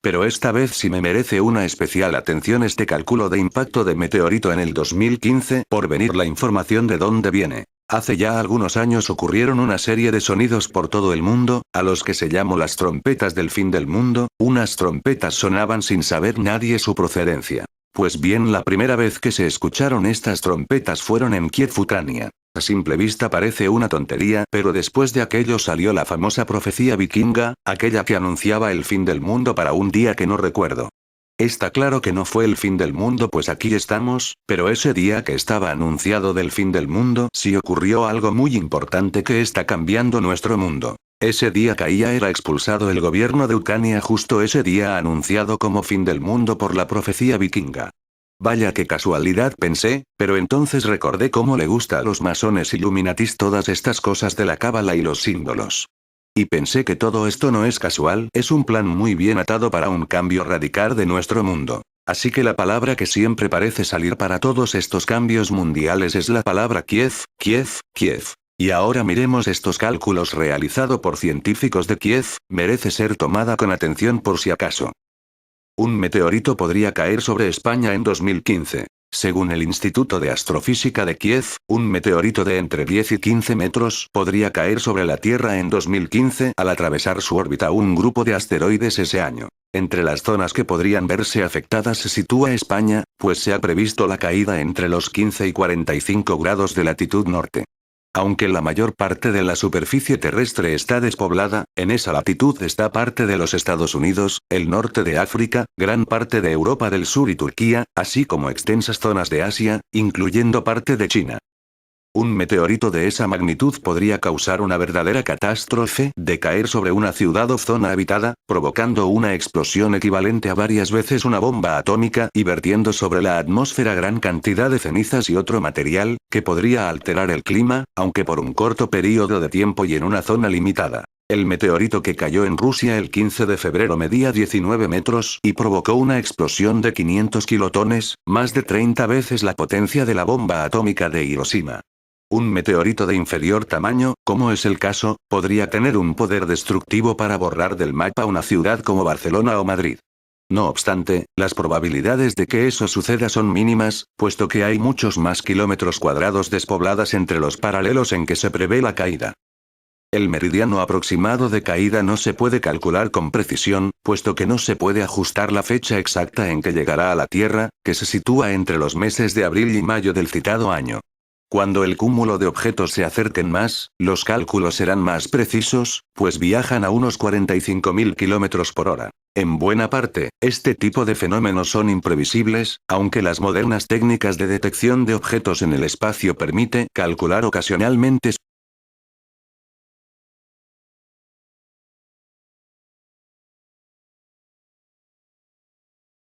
Pero esta vez sí me merece una especial atención este cálculo de impacto de meteorito en el 2015, por venir la información de dónde viene. Hace ya algunos años ocurrieron una serie de sonidos por todo el mundo, a los que se llamó las trompetas del fin del mundo. Unas trompetas sonaban sin saber nadie su procedencia. Pues bien, la primera vez que se escucharon estas trompetas fueron en Kiev, Ucrania. A simple vista parece una tontería, pero después de aquello salió la famosa profecía vikinga, aquella que anunciaba el fin del mundo para un día que no recuerdo. Está claro que no fue el fin del mundo, pues aquí estamos, pero ese día que estaba anunciado del fin del mundo sí ocurrió algo muy importante que está cambiando nuestro mundo. Ese día caía era expulsado el gobierno de Ucrania, justo ese día anunciado como fin del mundo por la profecía vikinga. Vaya qué casualidad, pensé, pero entonces recordé cómo le gusta a los masones Illuminatis todas estas cosas de la cábala y los símbolos. Y pensé que todo esto no es casual, es un plan muy bien atado para un cambio radical de nuestro mundo. Así que la palabra que siempre parece salir para todos estos cambios mundiales es la palabra Kiev, Kiev, Kiev. Y ahora miremos estos cálculos realizados por científicos de Kiev, merece ser tomada con atención por si acaso. Un meteorito podría caer sobre España en 2015. Según el Instituto de Astrofísica de Kiev, un meteorito de entre 10 y 15 metros podría caer sobre la Tierra en 2015 al atravesar su órbita un grupo de asteroides ese año. Entre las zonas que podrían verse afectadas se sitúa España, pues se ha previsto la caída entre los 15 y 45 grados de latitud norte. Aunque la mayor parte de la superficie terrestre está despoblada, en esa latitud está parte de los Estados Unidos, el norte de África, gran parte de Europa del Sur y Turquía, así como extensas zonas de Asia, incluyendo parte de China. Un meteorito de esa magnitud podría causar una verdadera catástrofe, de caer sobre una ciudad o zona habitada, provocando una explosión equivalente a varias veces una bomba atómica y vertiendo sobre la atmósfera gran cantidad de cenizas y otro material, que podría alterar el clima, aunque por un corto periodo de tiempo y en una zona limitada. El meteorito que cayó en Rusia el 15 de febrero medía 19 metros y provocó una explosión de 500 kilotones, más de 30 veces la potencia de la bomba atómica de Hiroshima. Un meteorito de inferior tamaño, como es el caso, podría tener un poder destructivo para borrar del mapa una ciudad como Barcelona o Madrid. No obstante, las probabilidades de que eso suceda son mínimas, puesto que hay muchos más kilómetros cuadrados despobladas entre los paralelos en que se prevé la caída. El meridiano aproximado de caída no se puede calcular con precisión, puesto que no se puede ajustar la fecha exacta en que llegará a la Tierra, que se sitúa entre los meses de abril y mayo del citado año. Cuando el cúmulo de objetos se acerquen más, los cálculos serán más precisos, pues viajan a unos 45.000 kilómetros por hora. En buena parte, este tipo de fenómenos son imprevisibles, aunque las modernas técnicas de detección de objetos en el espacio permite calcular ocasionalmente.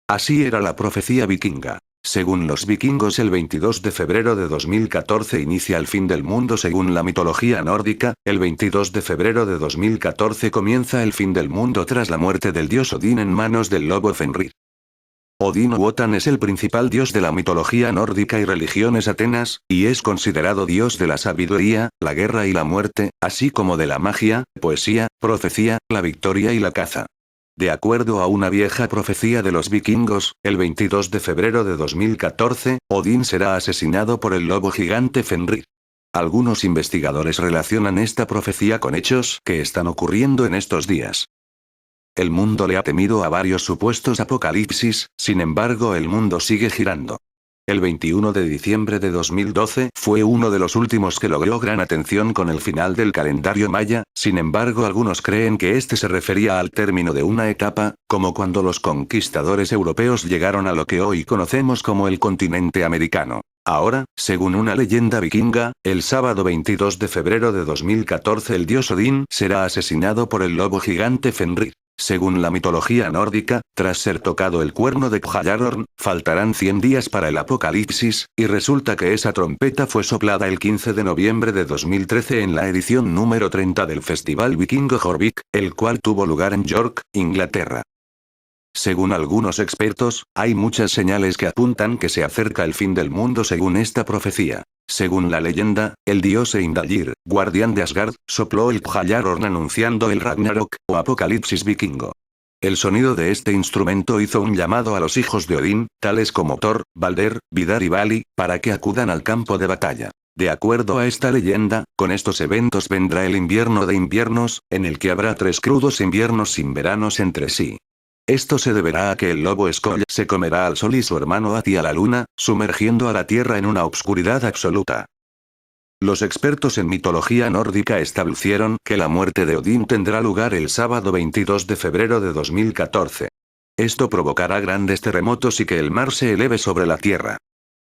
Así era la profecía vikinga. Según los vikingos, el 22 de febrero de 2014 inicia el fin del mundo. Según la mitología nórdica, el 22 de febrero de 2014 comienza el fin del mundo tras la muerte del dios Odín en manos del lobo Fenrir. Odín o Wotan es el principal dios de la mitología nórdica y religiones atenas, y es considerado dios de la sabiduría, la guerra y la muerte, así como de la magia, poesía, profecía, la victoria y la caza. De acuerdo a una vieja profecía de los vikingos, el 22 de febrero de 2014, Odín será asesinado por el lobo gigante Fenrir. Algunos investigadores relacionan esta profecía con hechos que están ocurriendo en estos días. El mundo le ha temido a varios supuestos apocalipsis, sin embargo el mundo sigue girando. El 21 de diciembre de 2012 fue uno de los últimos que logró gran atención con el final del calendario maya, sin embargo algunos creen que este se refería al término de una etapa, como cuando los conquistadores europeos llegaron a lo que hoy conocemos como el continente americano. Ahora, según una leyenda vikinga, el sábado 22 de febrero de 2014 el dios Odín será asesinado por el lobo gigante Fenrir. Según la mitología nórdica, tras ser tocado el cuerno de Gjallarhorn, faltarán 100 días para el apocalipsis, y resulta que esa trompeta fue soplada el 15 de noviembre de 2013 en la edición número 30 del Festival Vikingo Jorvik, el cual tuvo lugar en York, Inglaterra. Según algunos expertos, hay muchas señales que apuntan que se acerca el fin del mundo según esta profecía. Según la leyenda, el dios Heimdallr, guardián de Asgard, sopló el Gjallarhorn anunciando el Ragnarok, o apocalipsis vikingo. El sonido de este instrumento hizo un llamado a los hijos de Odín, tales como Thor, Balder, Vidar y Vali, para que acudan al campo de batalla. De acuerdo a esta leyenda, con estos eventos vendrá el invierno de inviernos, en el que habrá 3 crudos inviernos sin veranos entre sí. Esto se deberá a que el lobo Skoll se comerá al sol y su hermano hacia la luna, sumergiendo a la tierra en una obscuridad absoluta. Los expertos en mitología nórdica establecieron que la muerte de Odín tendrá lugar el sábado 22 de febrero de 2014. Esto provocará grandes terremotos y que el mar se eleve sobre la tierra.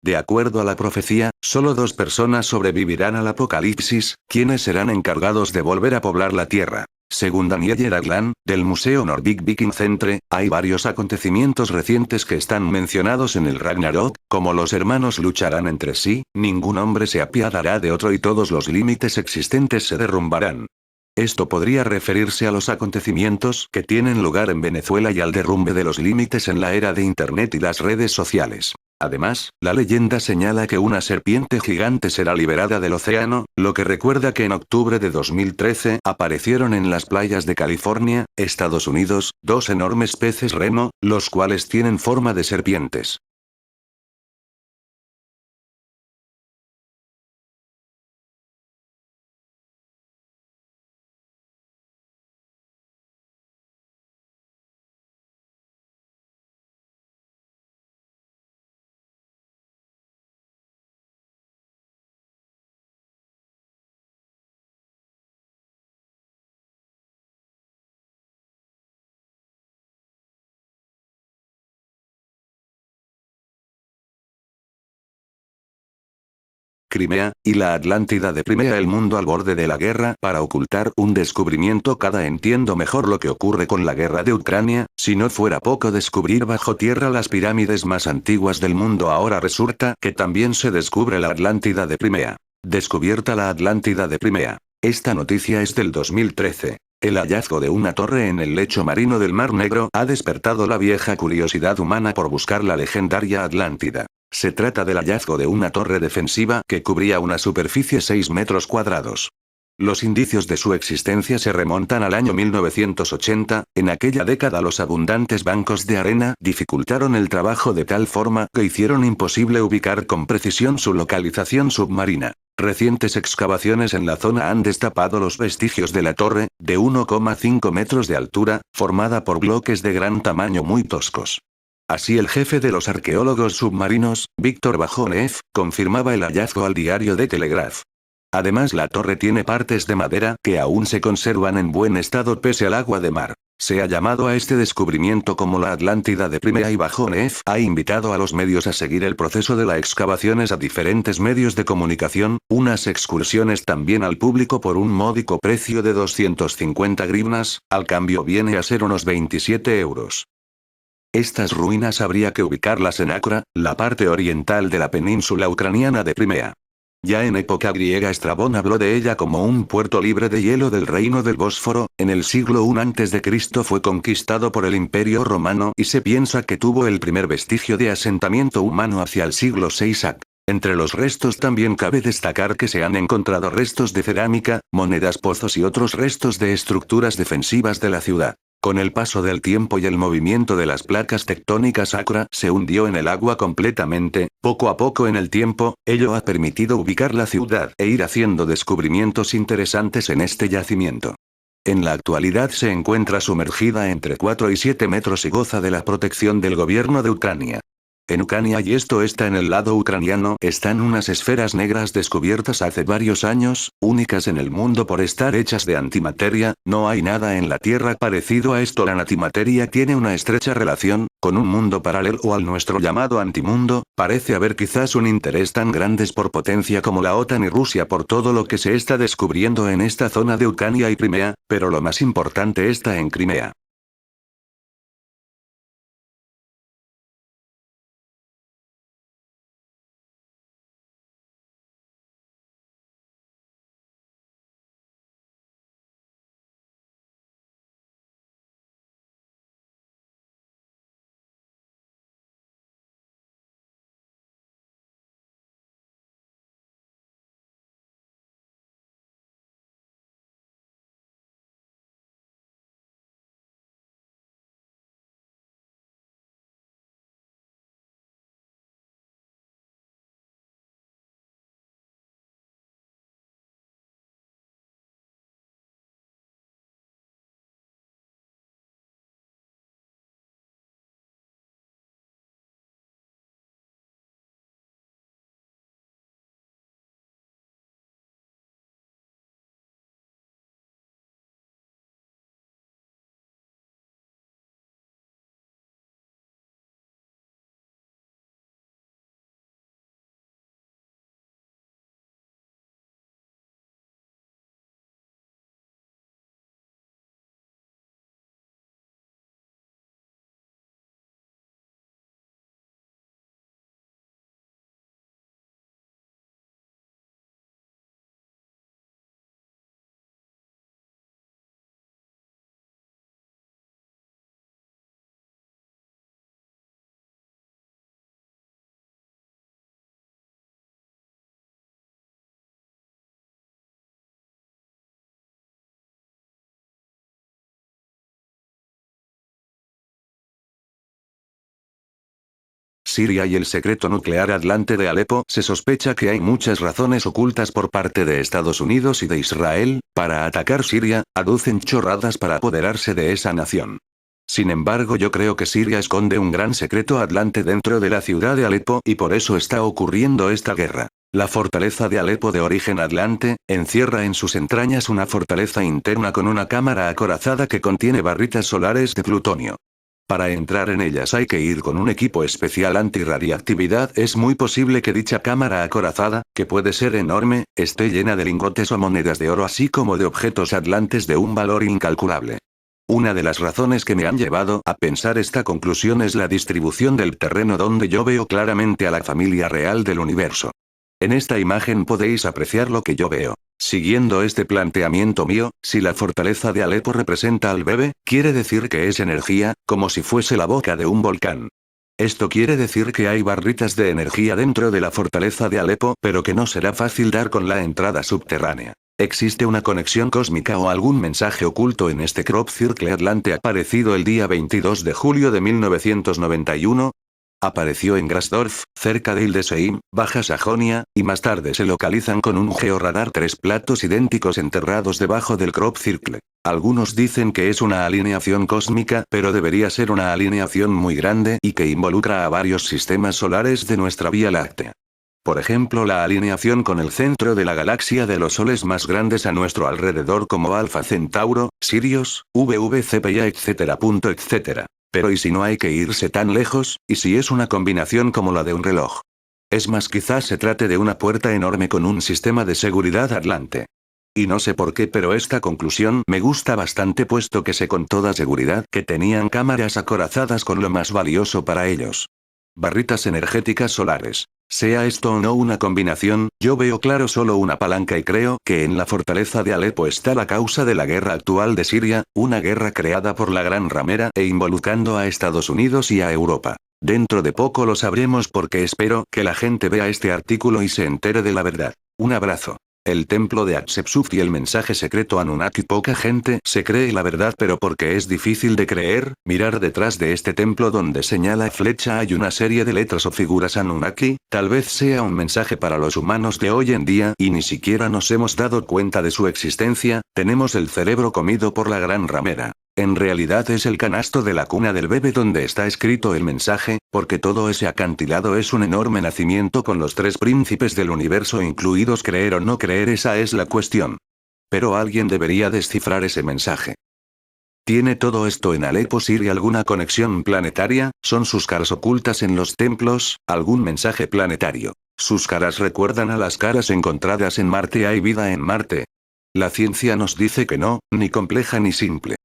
De acuerdo a la profecía, solo 2 personas sobrevivirán al apocalipsis, quienes serán encargados de volver a poblar la tierra. Según Daniel Ragland, del Museo Nordic Viking Centre, hay varios acontecimientos recientes que están mencionados en el Ragnarok, como los hermanos lucharán entre sí, ningún hombre se apiadará de otro y todos los límites existentes se derrumbarán. Esto podría referirse a los acontecimientos que tienen lugar en Venezuela y al derrumbe de los límites en la era de Internet y las redes sociales. Además, la leyenda señala que una serpiente gigante será liberada del océano, lo que recuerda que en octubre de 2013 aparecieron en las playas de California, Estados Unidos, 2 enormes peces reno, los cuales tienen forma de serpientes. Crimea, y la Atlántida de Crimea. El mundo al borde de la guerra para ocultar un descubrimiento. Cada entiendo mejor lo que ocurre con la guerra de Ucrania, si no fuera poco descubrir bajo tierra las pirámides más antiguas del mundo. Ahora resulta que también se descubre la Atlántida de Crimea. Descubierta la Atlántida de Crimea. Esta noticia es del 2013. El hallazgo de una torre en el lecho marino del Mar Negro ha despertado la vieja curiosidad humana por buscar la legendaria Atlántida. Se trata del hallazgo de una torre defensiva que cubría una superficie 6 metros cuadrados. Los indicios de su existencia se remontan al año 1980, en aquella década los abundantes bancos de arena dificultaron el trabajo de tal forma que hicieron imposible ubicar con precisión su localización submarina. Recientes excavaciones en la zona han destapado los vestigios de la torre, de 1,5 metros de altura, formada por bloques de gran tamaño muy toscos. Así el jefe de los arqueólogos submarinos, Víctor Bajonev, confirmaba el hallazgo al diario The Telegraph. Además la torre tiene partes de madera que aún se conservan en buen estado pese al agua de mar. Se ha llamado a este descubrimiento como la Atlántida de Crimea y Bajonev ha invitado a los medios a seguir el proceso de las excavaciones a diferentes medios de comunicación, unas excursiones también al público por un módico precio de 250 grivnas, al cambio viene a ser unos 27 euros. Estas ruinas habría que ubicarlas en Acra, la parte oriental de la península ucraniana de Crimea. Ya en época griega Estrabón habló de ella como un puerto libre de hielo del reino del Bósforo. En el siglo I a.C. fue conquistado por el Imperio Romano y se piensa que tuvo el primer vestigio de asentamiento humano hacia el siglo VI a.C. Entre los restos también cabe destacar que se han encontrado restos de cerámica, monedas, pozos y otros restos de estructuras defensivas de la ciudad. Con el paso del tiempo y el movimiento de las placas tectónicas, Acra se hundió en el agua completamente. Poco a poco en el tiempo, ello ha permitido ubicar la ciudad e ir haciendo descubrimientos interesantes en este yacimiento. En la actualidad se encuentra sumergida entre 4 y 7 metros y goza de la protección del gobierno de Ucrania. En Ucrania, y esto está en el lado ucraniano, están unas esferas negras descubiertas hace varios años, únicas en el mundo por estar hechas de antimateria. No hay nada en la Tierra parecido a esto. La antimateria tiene una estrecha relación con un mundo paralelo al nuestro llamado antimundo. Parece haber quizás un interés tan grande por potencia como la OTAN y Rusia por todo lo que se está descubriendo en esta zona de Ucrania y Crimea, pero lo más importante está en Crimea. Siria y el secreto nuclear Atlante de Alepo. Se sospecha que hay muchas razones ocultas por parte de Estados Unidos y de Israel para atacar Siria. Aducen chorradas para apoderarse de esa nación. Sin embargo, yo creo que Siria esconde un gran secreto Atlante dentro de la ciudad de Alepo y por eso está ocurriendo esta guerra. La fortaleza de Alepo, de origen atlante, encierra en sus entrañas una fortaleza interna con una cámara acorazada que contiene barritas solares de plutonio. Para entrar en ellas hay que ir con un equipo especial antirradiactividad. Es muy posible que dicha cámara acorazada, que puede ser enorme, esté llena de lingotes o monedas de oro, así como de objetos atlantes de un valor incalculable. Una de las razones que me han llevado a pensar esta conclusión es la distribución del terreno, donde yo veo claramente a la familia real del universo. En esta imagen podéis apreciar lo que yo veo. Siguiendo este planteamiento mío, si la fortaleza de Alepo representa al bebé, quiere decir que es energía, como si fuese la boca de un volcán. Esto quiere decir que hay barritas de energía dentro de la fortaleza de Alepo, pero que no será fácil dar con la entrada subterránea. ¿Existe una conexión cósmica o algún mensaje oculto en este crop circle Atlante aparecido el día 22 de julio de 1991? Apareció en Grasdorf, cerca de Hildesheim, Baja Sajonia, y más tarde se localizan con un georradar 3 platos idénticos enterrados debajo del crop circle. Algunos dicen que es una alineación cósmica, pero debería ser una alineación muy grande y que involucra a varios sistemas solares de nuestra Vía Láctea. Por ejemplo, la alineación con el centro de la galaxia de los soles más grandes a nuestro alrededor, como Alfa Centauro, Sirius, VVCPA, etcétera. Pero ¿y si no hay que irse tan lejos? ¿Y si es una combinación como la de un reloj? Es más, quizás se trate de una puerta enorme con un sistema de seguridad atlante. Y no sé por qué, pero esta conclusión me gusta bastante, puesto que sé con toda seguridad que tenían cámaras acorazadas con lo más valioso para ellos. Barritas energéticas solares. Sea esto o no una combinación, yo veo claro solo una palanca y creo que en la fortaleza de Alepo está la causa de la guerra actual de Siria, una guerra creada por la Gran Ramera e involucrando a Estados Unidos y a Europa. Dentro de poco lo sabremos, porque espero que la gente vea este artículo y se entere de la verdad. Un abrazo. El templo de Hatshepsut y el mensaje secreto Anunnaki. Poca gente se cree la verdad, pero porque es difícil de creer, mirar detrás de este templo donde señala flecha hay una serie de letras o figuras Anunnaki, tal vez sea un mensaje para los humanos de hoy en día y ni siquiera nos hemos dado cuenta de su existencia, tenemos el cerebro comido por la Gran Ramera. En realidad es el canasto de la cuna del bebé donde está escrito el mensaje, porque todo ese acantilado es un enorme nacimiento con los tres príncipes del universo incluidos. Creer o no creer, esa es la cuestión. Pero alguien debería descifrar ese mensaje. ¿Tiene todo esto en Alepo, Siria, alguna conexión planetaria? ¿Son sus caras ocultas en los templos, algún mensaje planetario? ¿Sus caras recuerdan a las caras encontradas en Marte? ¿Hay vida en Marte? La ciencia nos dice que no, ni compleja ni simple.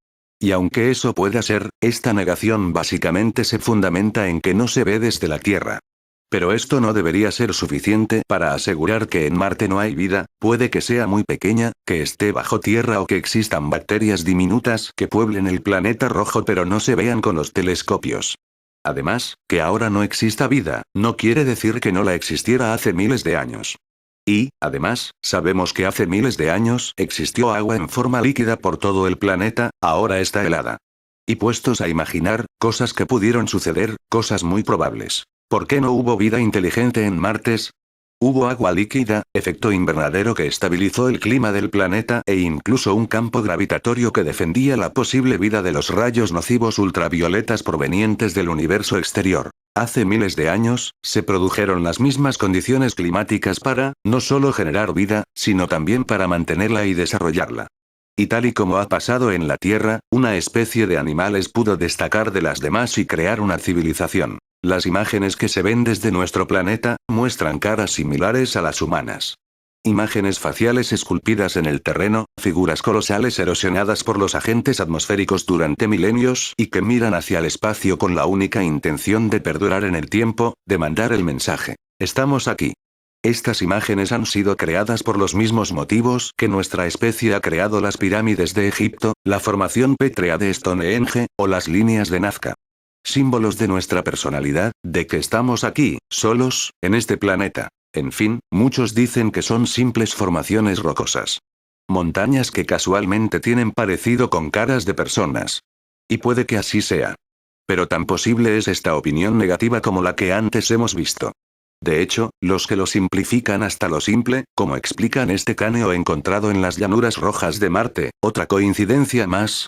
Y aunque eso pueda ser, esta negación básicamente se fundamenta en que no se ve desde la Tierra. Pero esto no debería ser suficiente para asegurar que en Marte no hay vida, puede que sea muy pequeña, que esté bajo tierra o que existan bacterias diminutas que pueblen el planeta rojo pero no se vean con los telescopios. Además, que ahora no exista vida, no quiere decir que no la existiera hace miles de años. Y, además, sabemos que hace miles de años existió agua en forma líquida por todo el planeta, ahora está helada. Y puestos a imaginar, cosas que pudieron suceder, cosas muy probables. ¿Por qué no hubo vida inteligente en Marte? Hubo agua líquida, efecto invernadero que estabilizó el clima del planeta e incluso un campo gravitatorio que defendía la posible vida de los rayos nocivos ultravioletas provenientes del universo exterior. Hace miles de años, se produjeron las mismas condiciones climáticas para, no solo generar vida, sino también para mantenerla y desarrollarla. Y tal y como ha pasado en la Tierra, una especie de animales pudo destacar de las demás y crear una civilización. Las imágenes que se ven desde nuestro planeta, muestran caras similares a las humanas. Imágenes faciales esculpidas en el terreno, figuras colosales erosionadas por los agentes atmosféricos durante milenios y que miran hacia el espacio con la única intención de perdurar en el tiempo, de mandar el mensaje. Estamos aquí. Estas imágenes han sido creadas por los mismos motivos que nuestra especie ha creado las pirámides de Egipto, la formación pétrea de Stonehenge, o las líneas de Nazca. Símbolos de nuestra personalidad, de que estamos aquí, solos, en este planeta. En fin, muchos dicen que son simples formaciones rocosas. Montañas que casualmente tienen parecido con caras de personas. Y puede que así sea. Pero tan posible es esta opinión negativa como la que antes hemos visto. De hecho, los que lo simplifican hasta lo simple, como explican este cráneo encontrado en las llanuras rojas de Marte, otra coincidencia más.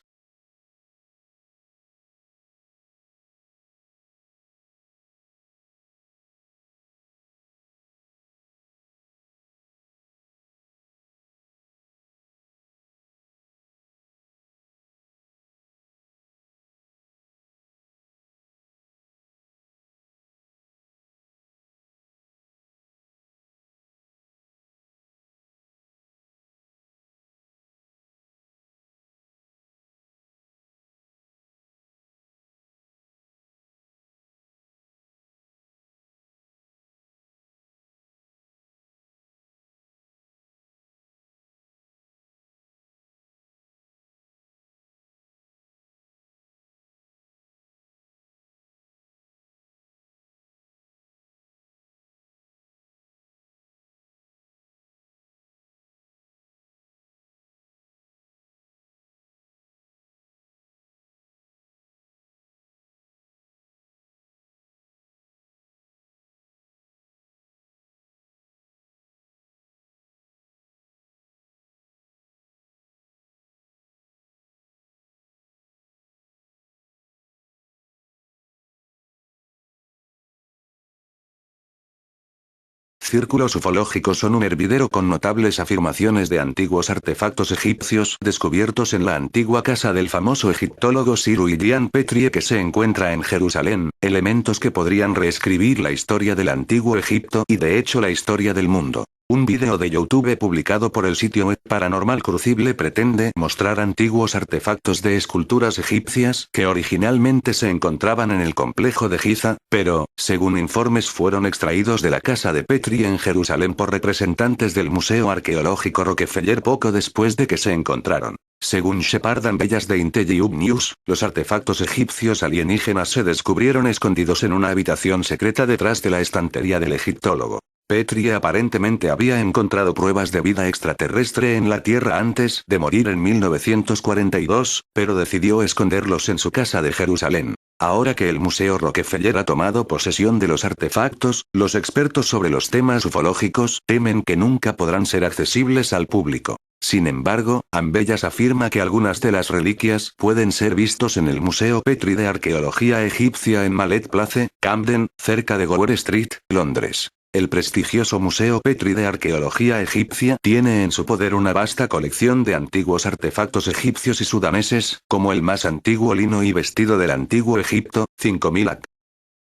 Círculos ufológicos son un hervidero con notables afirmaciones de antiguos artefactos egipcios descubiertos en la antigua casa del famoso egiptólogo Sir William Petrie que se encuentra en Jerusalén, elementos que podrían reescribir la historia del antiguo Egipto y de hecho la historia del mundo. Un vídeo de YouTube publicado por el sitio web Paranormal Crucible pretende mostrar antiguos artefactos de esculturas egipcias que originalmente se encontraban en el complejo de Giza, pero, según informes, fueron extraídos de la casa de Petrie en Jerusalén por representantes del Museo Arqueológico Rockefeller poco después de que se encontraron. Según Shepard Bellas de IntelliHub News, los artefactos egipcios alienígenas se descubrieron escondidos en una habitación secreta detrás de la estantería del egiptólogo. Petrie aparentemente había encontrado pruebas de vida extraterrestre en la Tierra antes de morir en 1942, pero decidió esconderlos en su casa de Jerusalén. Ahora que el Museo Rockefeller ha tomado posesión de los artefactos, los expertos sobre los temas ufológicos temen que nunca podrán ser accesibles al público. Sin embargo, Ambellas afirma que algunas de las reliquias pueden ser vistos en el Museo Petrie de Arqueología Egipcia en Mallet Place, Camden, cerca de Gower Street, Londres. El prestigioso Museo Petrie de Arqueología Egipcia tiene en su poder una vasta colección de antiguos artefactos egipcios y sudaneses, como el más antiguo lino y vestido del antiguo Egipto, 5000 AC.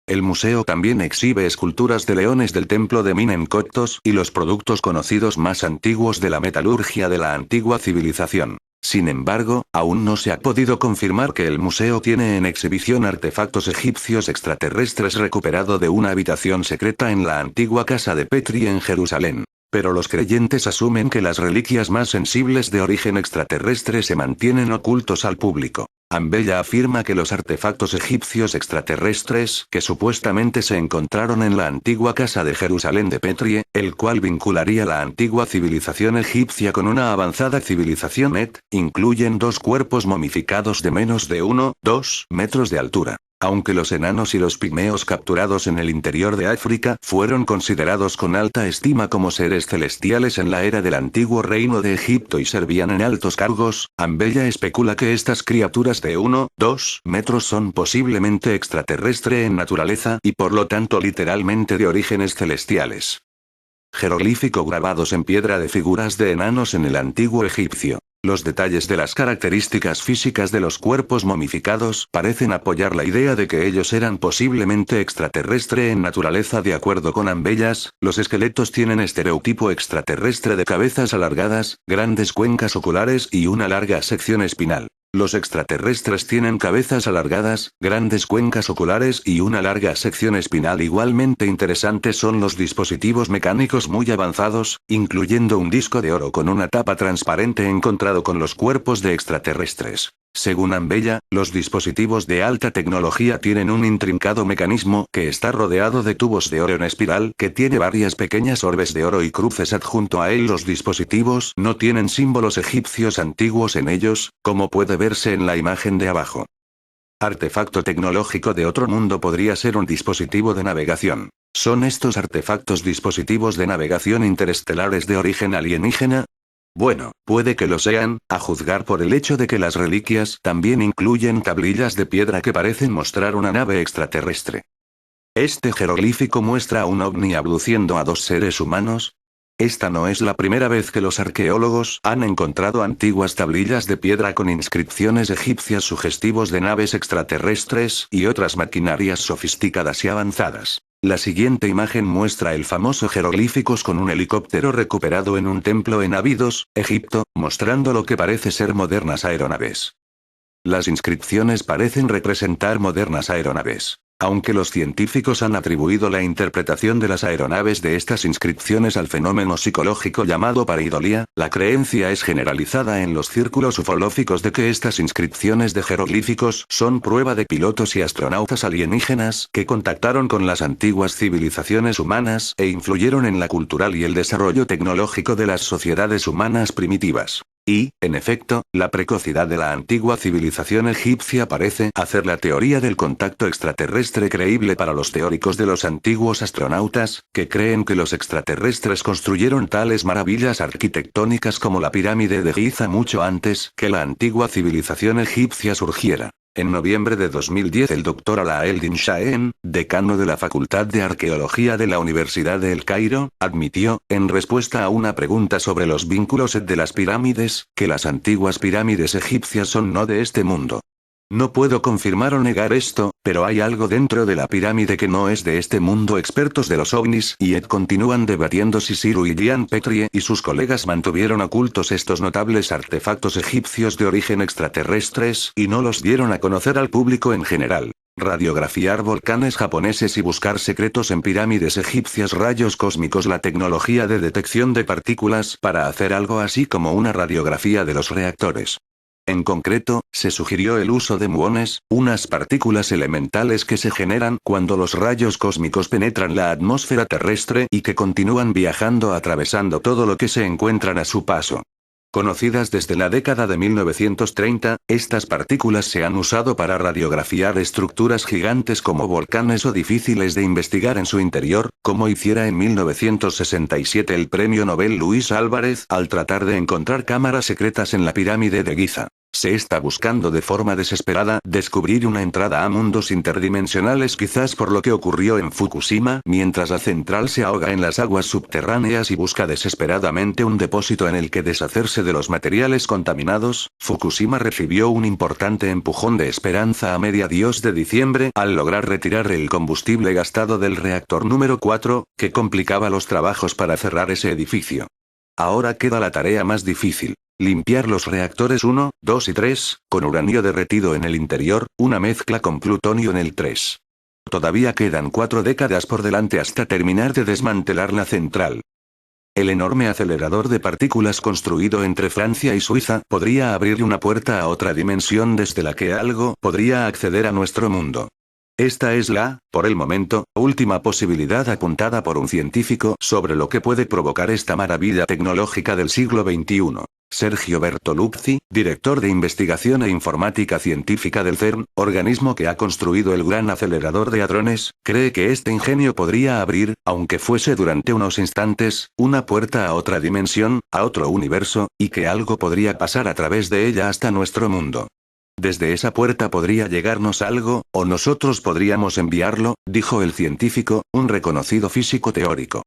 El museo también exhibe esculturas de leones del templo de Menenkotos y los productos conocidos más antiguos de la metalurgia de la antigua civilización. Sin embargo, aún no se ha podido confirmar que el museo tiene en exhibición artefactos egipcios extraterrestres recuperado de una habitación secreta en la antigua casa de Petrie en Jerusalén. Pero los creyentes asumen que las reliquias más sensibles de origen extraterrestre se mantienen ocultos al público. Ambella afirma que los artefactos egipcios extraterrestres que supuestamente se encontraron en la antigua casa de Jerusalén de Petrie, el cual vincularía la antigua civilización egipcia con una avanzada civilización incluyen 2 cuerpos momificados de menos de 1,2 metros de altura. Aunque los enanos y los pigmeos capturados en el interior de África fueron considerados con alta estima como seres celestiales en la era del antiguo reino de Egipto y servían en altos cargos, Ambella especula que estas criaturas de 1,2 metros son posiblemente extraterrestre en naturaleza y por lo tanto literalmente de orígenes celestiales. Jeroglífico grabados en piedra de figuras de enanos en el antiguo egipcio. Los detalles de las características físicas de los cuerpos momificados parecen apoyar la idea de que ellos eran posiblemente extraterrestre en naturaleza. De acuerdo con Ambellas, los esqueletos tienen estereotipo extraterrestre de cabezas alargadas, grandes cuencas oculares y una larga sección espinal. Los extraterrestres tienen cabezas alargadas, grandes cuencas oculares y una larga sección espinal. Igualmente interesantes son los dispositivos mecánicos muy avanzados, incluyendo un disco de oro con una tapa transparente encontrado con los cuerpos de extraterrestres. Según Ambella, los dispositivos de alta tecnología tienen un intrincado mecanismo que está rodeado de tubos de oro en espiral que tiene varias pequeñas orbes de oro y cruces adjunto a él. Los dispositivos no tienen símbolos egipcios antiguos en ellos, como puede verse en la imagen de abajo. Artefacto tecnológico de otro mundo podría ser un dispositivo de navegación. ¿Son estos artefactos dispositivos de navegación interestelares de origen alienígena? Bueno, puede que lo sean, a juzgar por el hecho de que las reliquias también incluyen tablillas de piedra que parecen mostrar una nave extraterrestre. ¿Este jeroglífico muestra a un ovni abduciendo a 2 seres humanos? Esta no es la primera vez que los arqueólogos han encontrado antiguas tablillas de piedra con inscripciones egipcias sugestivos de naves extraterrestres y otras maquinarias sofisticadas y avanzadas. La siguiente imagen muestra el famoso jeroglíficos con un helicóptero recuperado en un templo en Abidos, Egipto, mostrando lo que parece ser modernas aeronaves. Las inscripciones parecen representar modernas aeronaves. Aunque los científicos han atribuido la interpretación de las aeronaves de estas inscripciones al fenómeno psicológico llamado pareidolia, la creencia es generalizada en los círculos ufológicos de que estas inscripciones de jeroglíficos son prueba de pilotos y astronautas alienígenas que contactaron con las antiguas civilizaciones humanas e influyeron en la cultural y el desarrollo tecnológico de las sociedades humanas primitivas. Y, en efecto, la precocidad de la antigua civilización egipcia parece hacer la teoría del contacto extraterrestre creíble para los teóricos de los antiguos astronautas, que creen que los extraterrestres construyeron tales maravillas arquitectónicas como la pirámide de Giza mucho antes que la antigua civilización egipcia surgiera. En noviembre de 2010 el Dr. Ala Eldin Shaheen, decano de la Facultad de Arqueología de la Universidad de El Cairo, admitió, en respuesta a una pregunta sobre los vínculos de las pirámides, que las antiguas pirámides egipcias son no de este mundo. No puedo confirmar o negar esto, pero hay algo dentro de la pirámide que no es de este mundo. Expertos de los ovnis y Ed continúan debatiendo si Cyrus y Diane Petrie y sus colegas mantuvieron ocultos estos notables artefactos egipcios de origen extraterrestres y no los dieron a conocer al público en general. Radiografiar volcanes japoneses y buscar secretos en pirámides egipcias. Rayos cósmicos. La tecnología de detección de partículas para hacer algo así como una radiografía de los reactores. En concreto, se sugirió el uso de muones, unas partículas elementales que se generan cuando los rayos cósmicos penetran la atmósfera terrestre y que continúan viajando atravesando todo lo que se encuentran a su paso. Conocidas desde la década de 1930, estas partículas se han usado para radiografiar estructuras gigantes como volcanes o difíciles de investigar en su interior, como hiciera en 1967 el premio Nobel Luis Álvarez al tratar de encontrar cámaras secretas en la pirámide de Giza. Se está buscando de forma desesperada descubrir una entrada a mundos interdimensionales, quizás por lo que ocurrió en Fukushima, mientras la central se ahoga en las aguas subterráneas y busca desesperadamente un depósito en el que deshacerse de los materiales contaminados. Fukushima recibió un importante empujón de esperanza a mediados de diciembre al lograr retirar el combustible gastado del reactor número 4, que complicaba los trabajos para cerrar ese edificio. Ahora queda la tarea más difícil. Limpiar los reactores 1, 2 y 3, con uranio derretido en el interior, una mezcla con plutonio en el 3. Todavía quedan 4 décadas por delante hasta terminar de desmantelar la central. El enorme acelerador de partículas construido entre Francia y Suiza podría abrir una puerta a otra dimensión desde la que algo podría acceder a nuestro mundo. Esta es la, por el momento, última posibilidad apuntada por un científico sobre lo que puede provocar esta maravilla tecnológica del siglo XXI. Sergio Bertoluzzi, director de Investigación e Informática Científica del CERN, organismo que ha construido el gran acelerador de hadrones, cree que este ingenio podría abrir, aunque fuese durante unos instantes, una puerta a otra dimensión, a otro universo, y que algo podría pasar a través de ella hasta nuestro mundo. Desde esa puerta podría llegarnos algo, o nosotros podríamos enviarlo, dijo el científico, un reconocido físico teórico.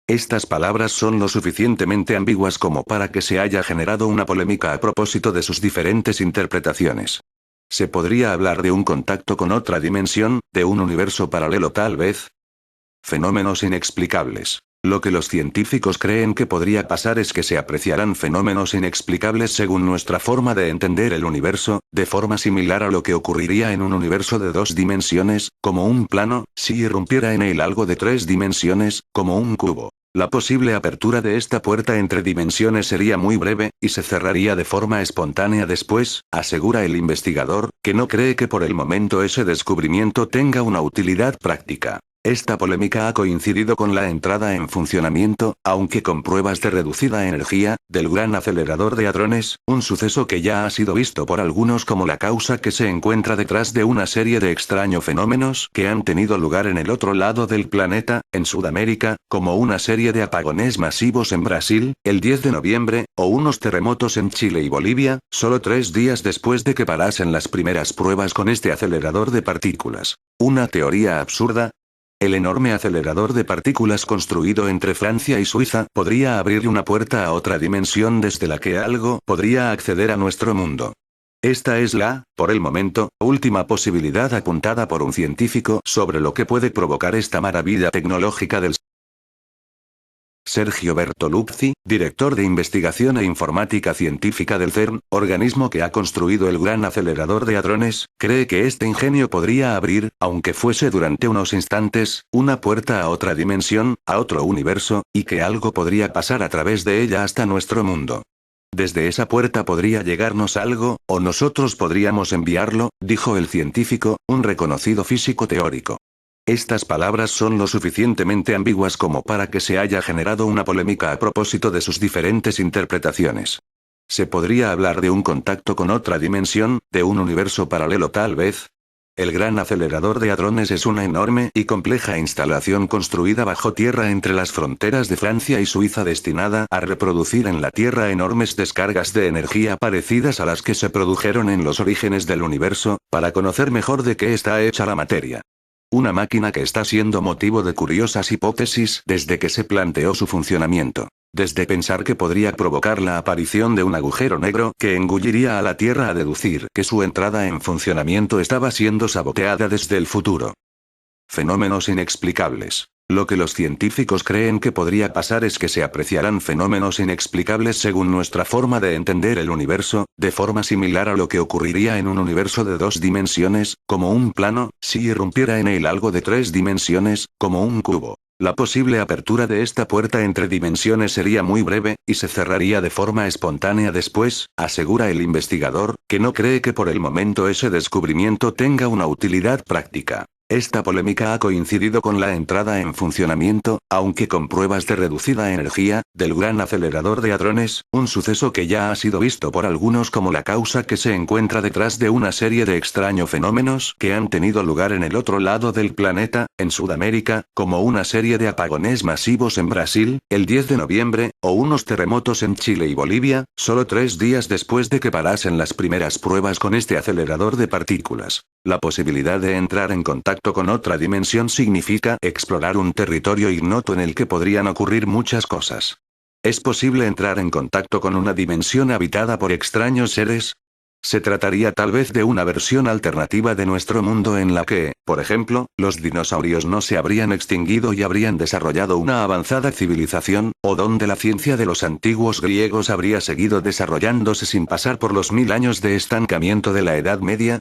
Estas palabras son lo suficientemente ambiguas como para que se haya generado una polémica a propósito de sus diferentes interpretaciones. ¿Se podría hablar de un contacto con otra dimensión, de un universo paralelo tal vez? Fenómenos inexplicables. Lo que los científicos creen que podría pasar es que se apreciarán fenómenos inexplicables según nuestra forma de entender el universo, de forma similar a lo que ocurriría en un universo de 2 dimensiones, como un plano, si irrumpiera en él algo de 3 dimensiones, como un cubo. La posible apertura de esta puerta entre dimensiones sería muy breve, y se cerraría de forma espontánea después, asegura el investigador, que no cree que por el momento ese descubrimiento tenga una utilidad práctica. Esta polémica ha coincidido con la entrada en funcionamiento, aunque con pruebas de reducida energía, del gran acelerador de hadrones, un suceso que ya ha sido visto por algunos como la causa que se encuentra detrás de una serie de extraños fenómenos que han tenido lugar en el otro lado del planeta, en Sudamérica, como una serie de apagones masivos en Brasil, el 10 de noviembre, o unos terremotos en Chile y Bolivia, solo 3 días después de que parasen las primeras pruebas con este acelerador de partículas. Una teoría absurda. El enorme acelerador de partículas construido entre Francia y Suiza podría abrir una puerta a otra dimensión desde la que algo podría acceder a nuestro mundo. Esta es la, por el momento, última posibilidad apuntada por un científico sobre lo que puede provocar esta maravilla tecnológica del Sergio Bertoluzzi, director de Investigación e Informática Científica del CERN, organismo que ha construido el gran acelerador de hadrones, cree que este ingenio podría abrir, aunque fuese durante unos instantes, una puerta a otra dimensión, a otro universo, y que algo podría pasar a través de ella hasta nuestro mundo. Desde esa puerta podría llegarnos algo, o nosotros podríamos enviarlo, dijo el científico, un reconocido físico teórico. Estas palabras son lo suficientemente ambiguas como para que se haya generado una polémica a propósito de sus diferentes interpretaciones. ¿Se podría hablar de un contacto con otra dimensión, de un universo paralelo tal vez? El gran acelerador de hadrones es una enorme y compleja instalación construida bajo tierra entre las fronteras de Francia y Suiza destinada a reproducir en la Tierra enormes descargas de energía parecidas a las que se produjeron en los orígenes del universo, para conocer mejor de qué está hecha la materia. Una máquina que está siendo motivo de curiosas hipótesis desde que se planteó su funcionamiento. Desde pensar que podría provocar la aparición de un agujero negro que engulliría a la Tierra a deducir que su entrada en funcionamiento estaba siendo saboteada desde el futuro. Fenómenos inexplicables. Lo que los científicos creen que podría pasar es que se apreciarán fenómenos inexplicables según nuestra forma de entender el universo, de forma similar a lo que ocurriría en un universo de 2 dimensiones, como un plano, si irrumpiera en él algo de 3 dimensiones, como un cubo. La posible apertura de esta puerta entre dimensiones sería muy breve, y se cerraría de forma espontánea después, asegura el investigador, que no cree que por el momento ese descubrimiento tenga una utilidad práctica. Esta polémica ha coincidido con la entrada en funcionamiento, aunque con pruebas de reducida energía, del Gran Acelerador de Hadrones, un suceso que ya ha sido visto por algunos como la causa que se encuentra detrás de una serie de extraños fenómenos que han tenido lugar en el otro lado del planeta, en Sudamérica, como una serie de apagones masivos en Brasil, el 10 de noviembre, o unos terremotos en Chile y Bolivia, solo 3 días después de que parasen las primeras pruebas con este acelerador de partículas. La posibilidad de entrar en contacto con otra dimensión significa explorar un territorio ignoto en el que podrían ocurrir muchas cosas. ¿Es posible entrar en contacto con una dimensión habitada por extraños seres? Se trataría tal vez de una versión alternativa de nuestro mundo en la que, por ejemplo, los dinosaurios no se habrían extinguido y habrían desarrollado una avanzada civilización, o donde la ciencia de los antiguos griegos habría seguido desarrollándose sin pasar por los 1000 años de estancamiento de la Edad Media.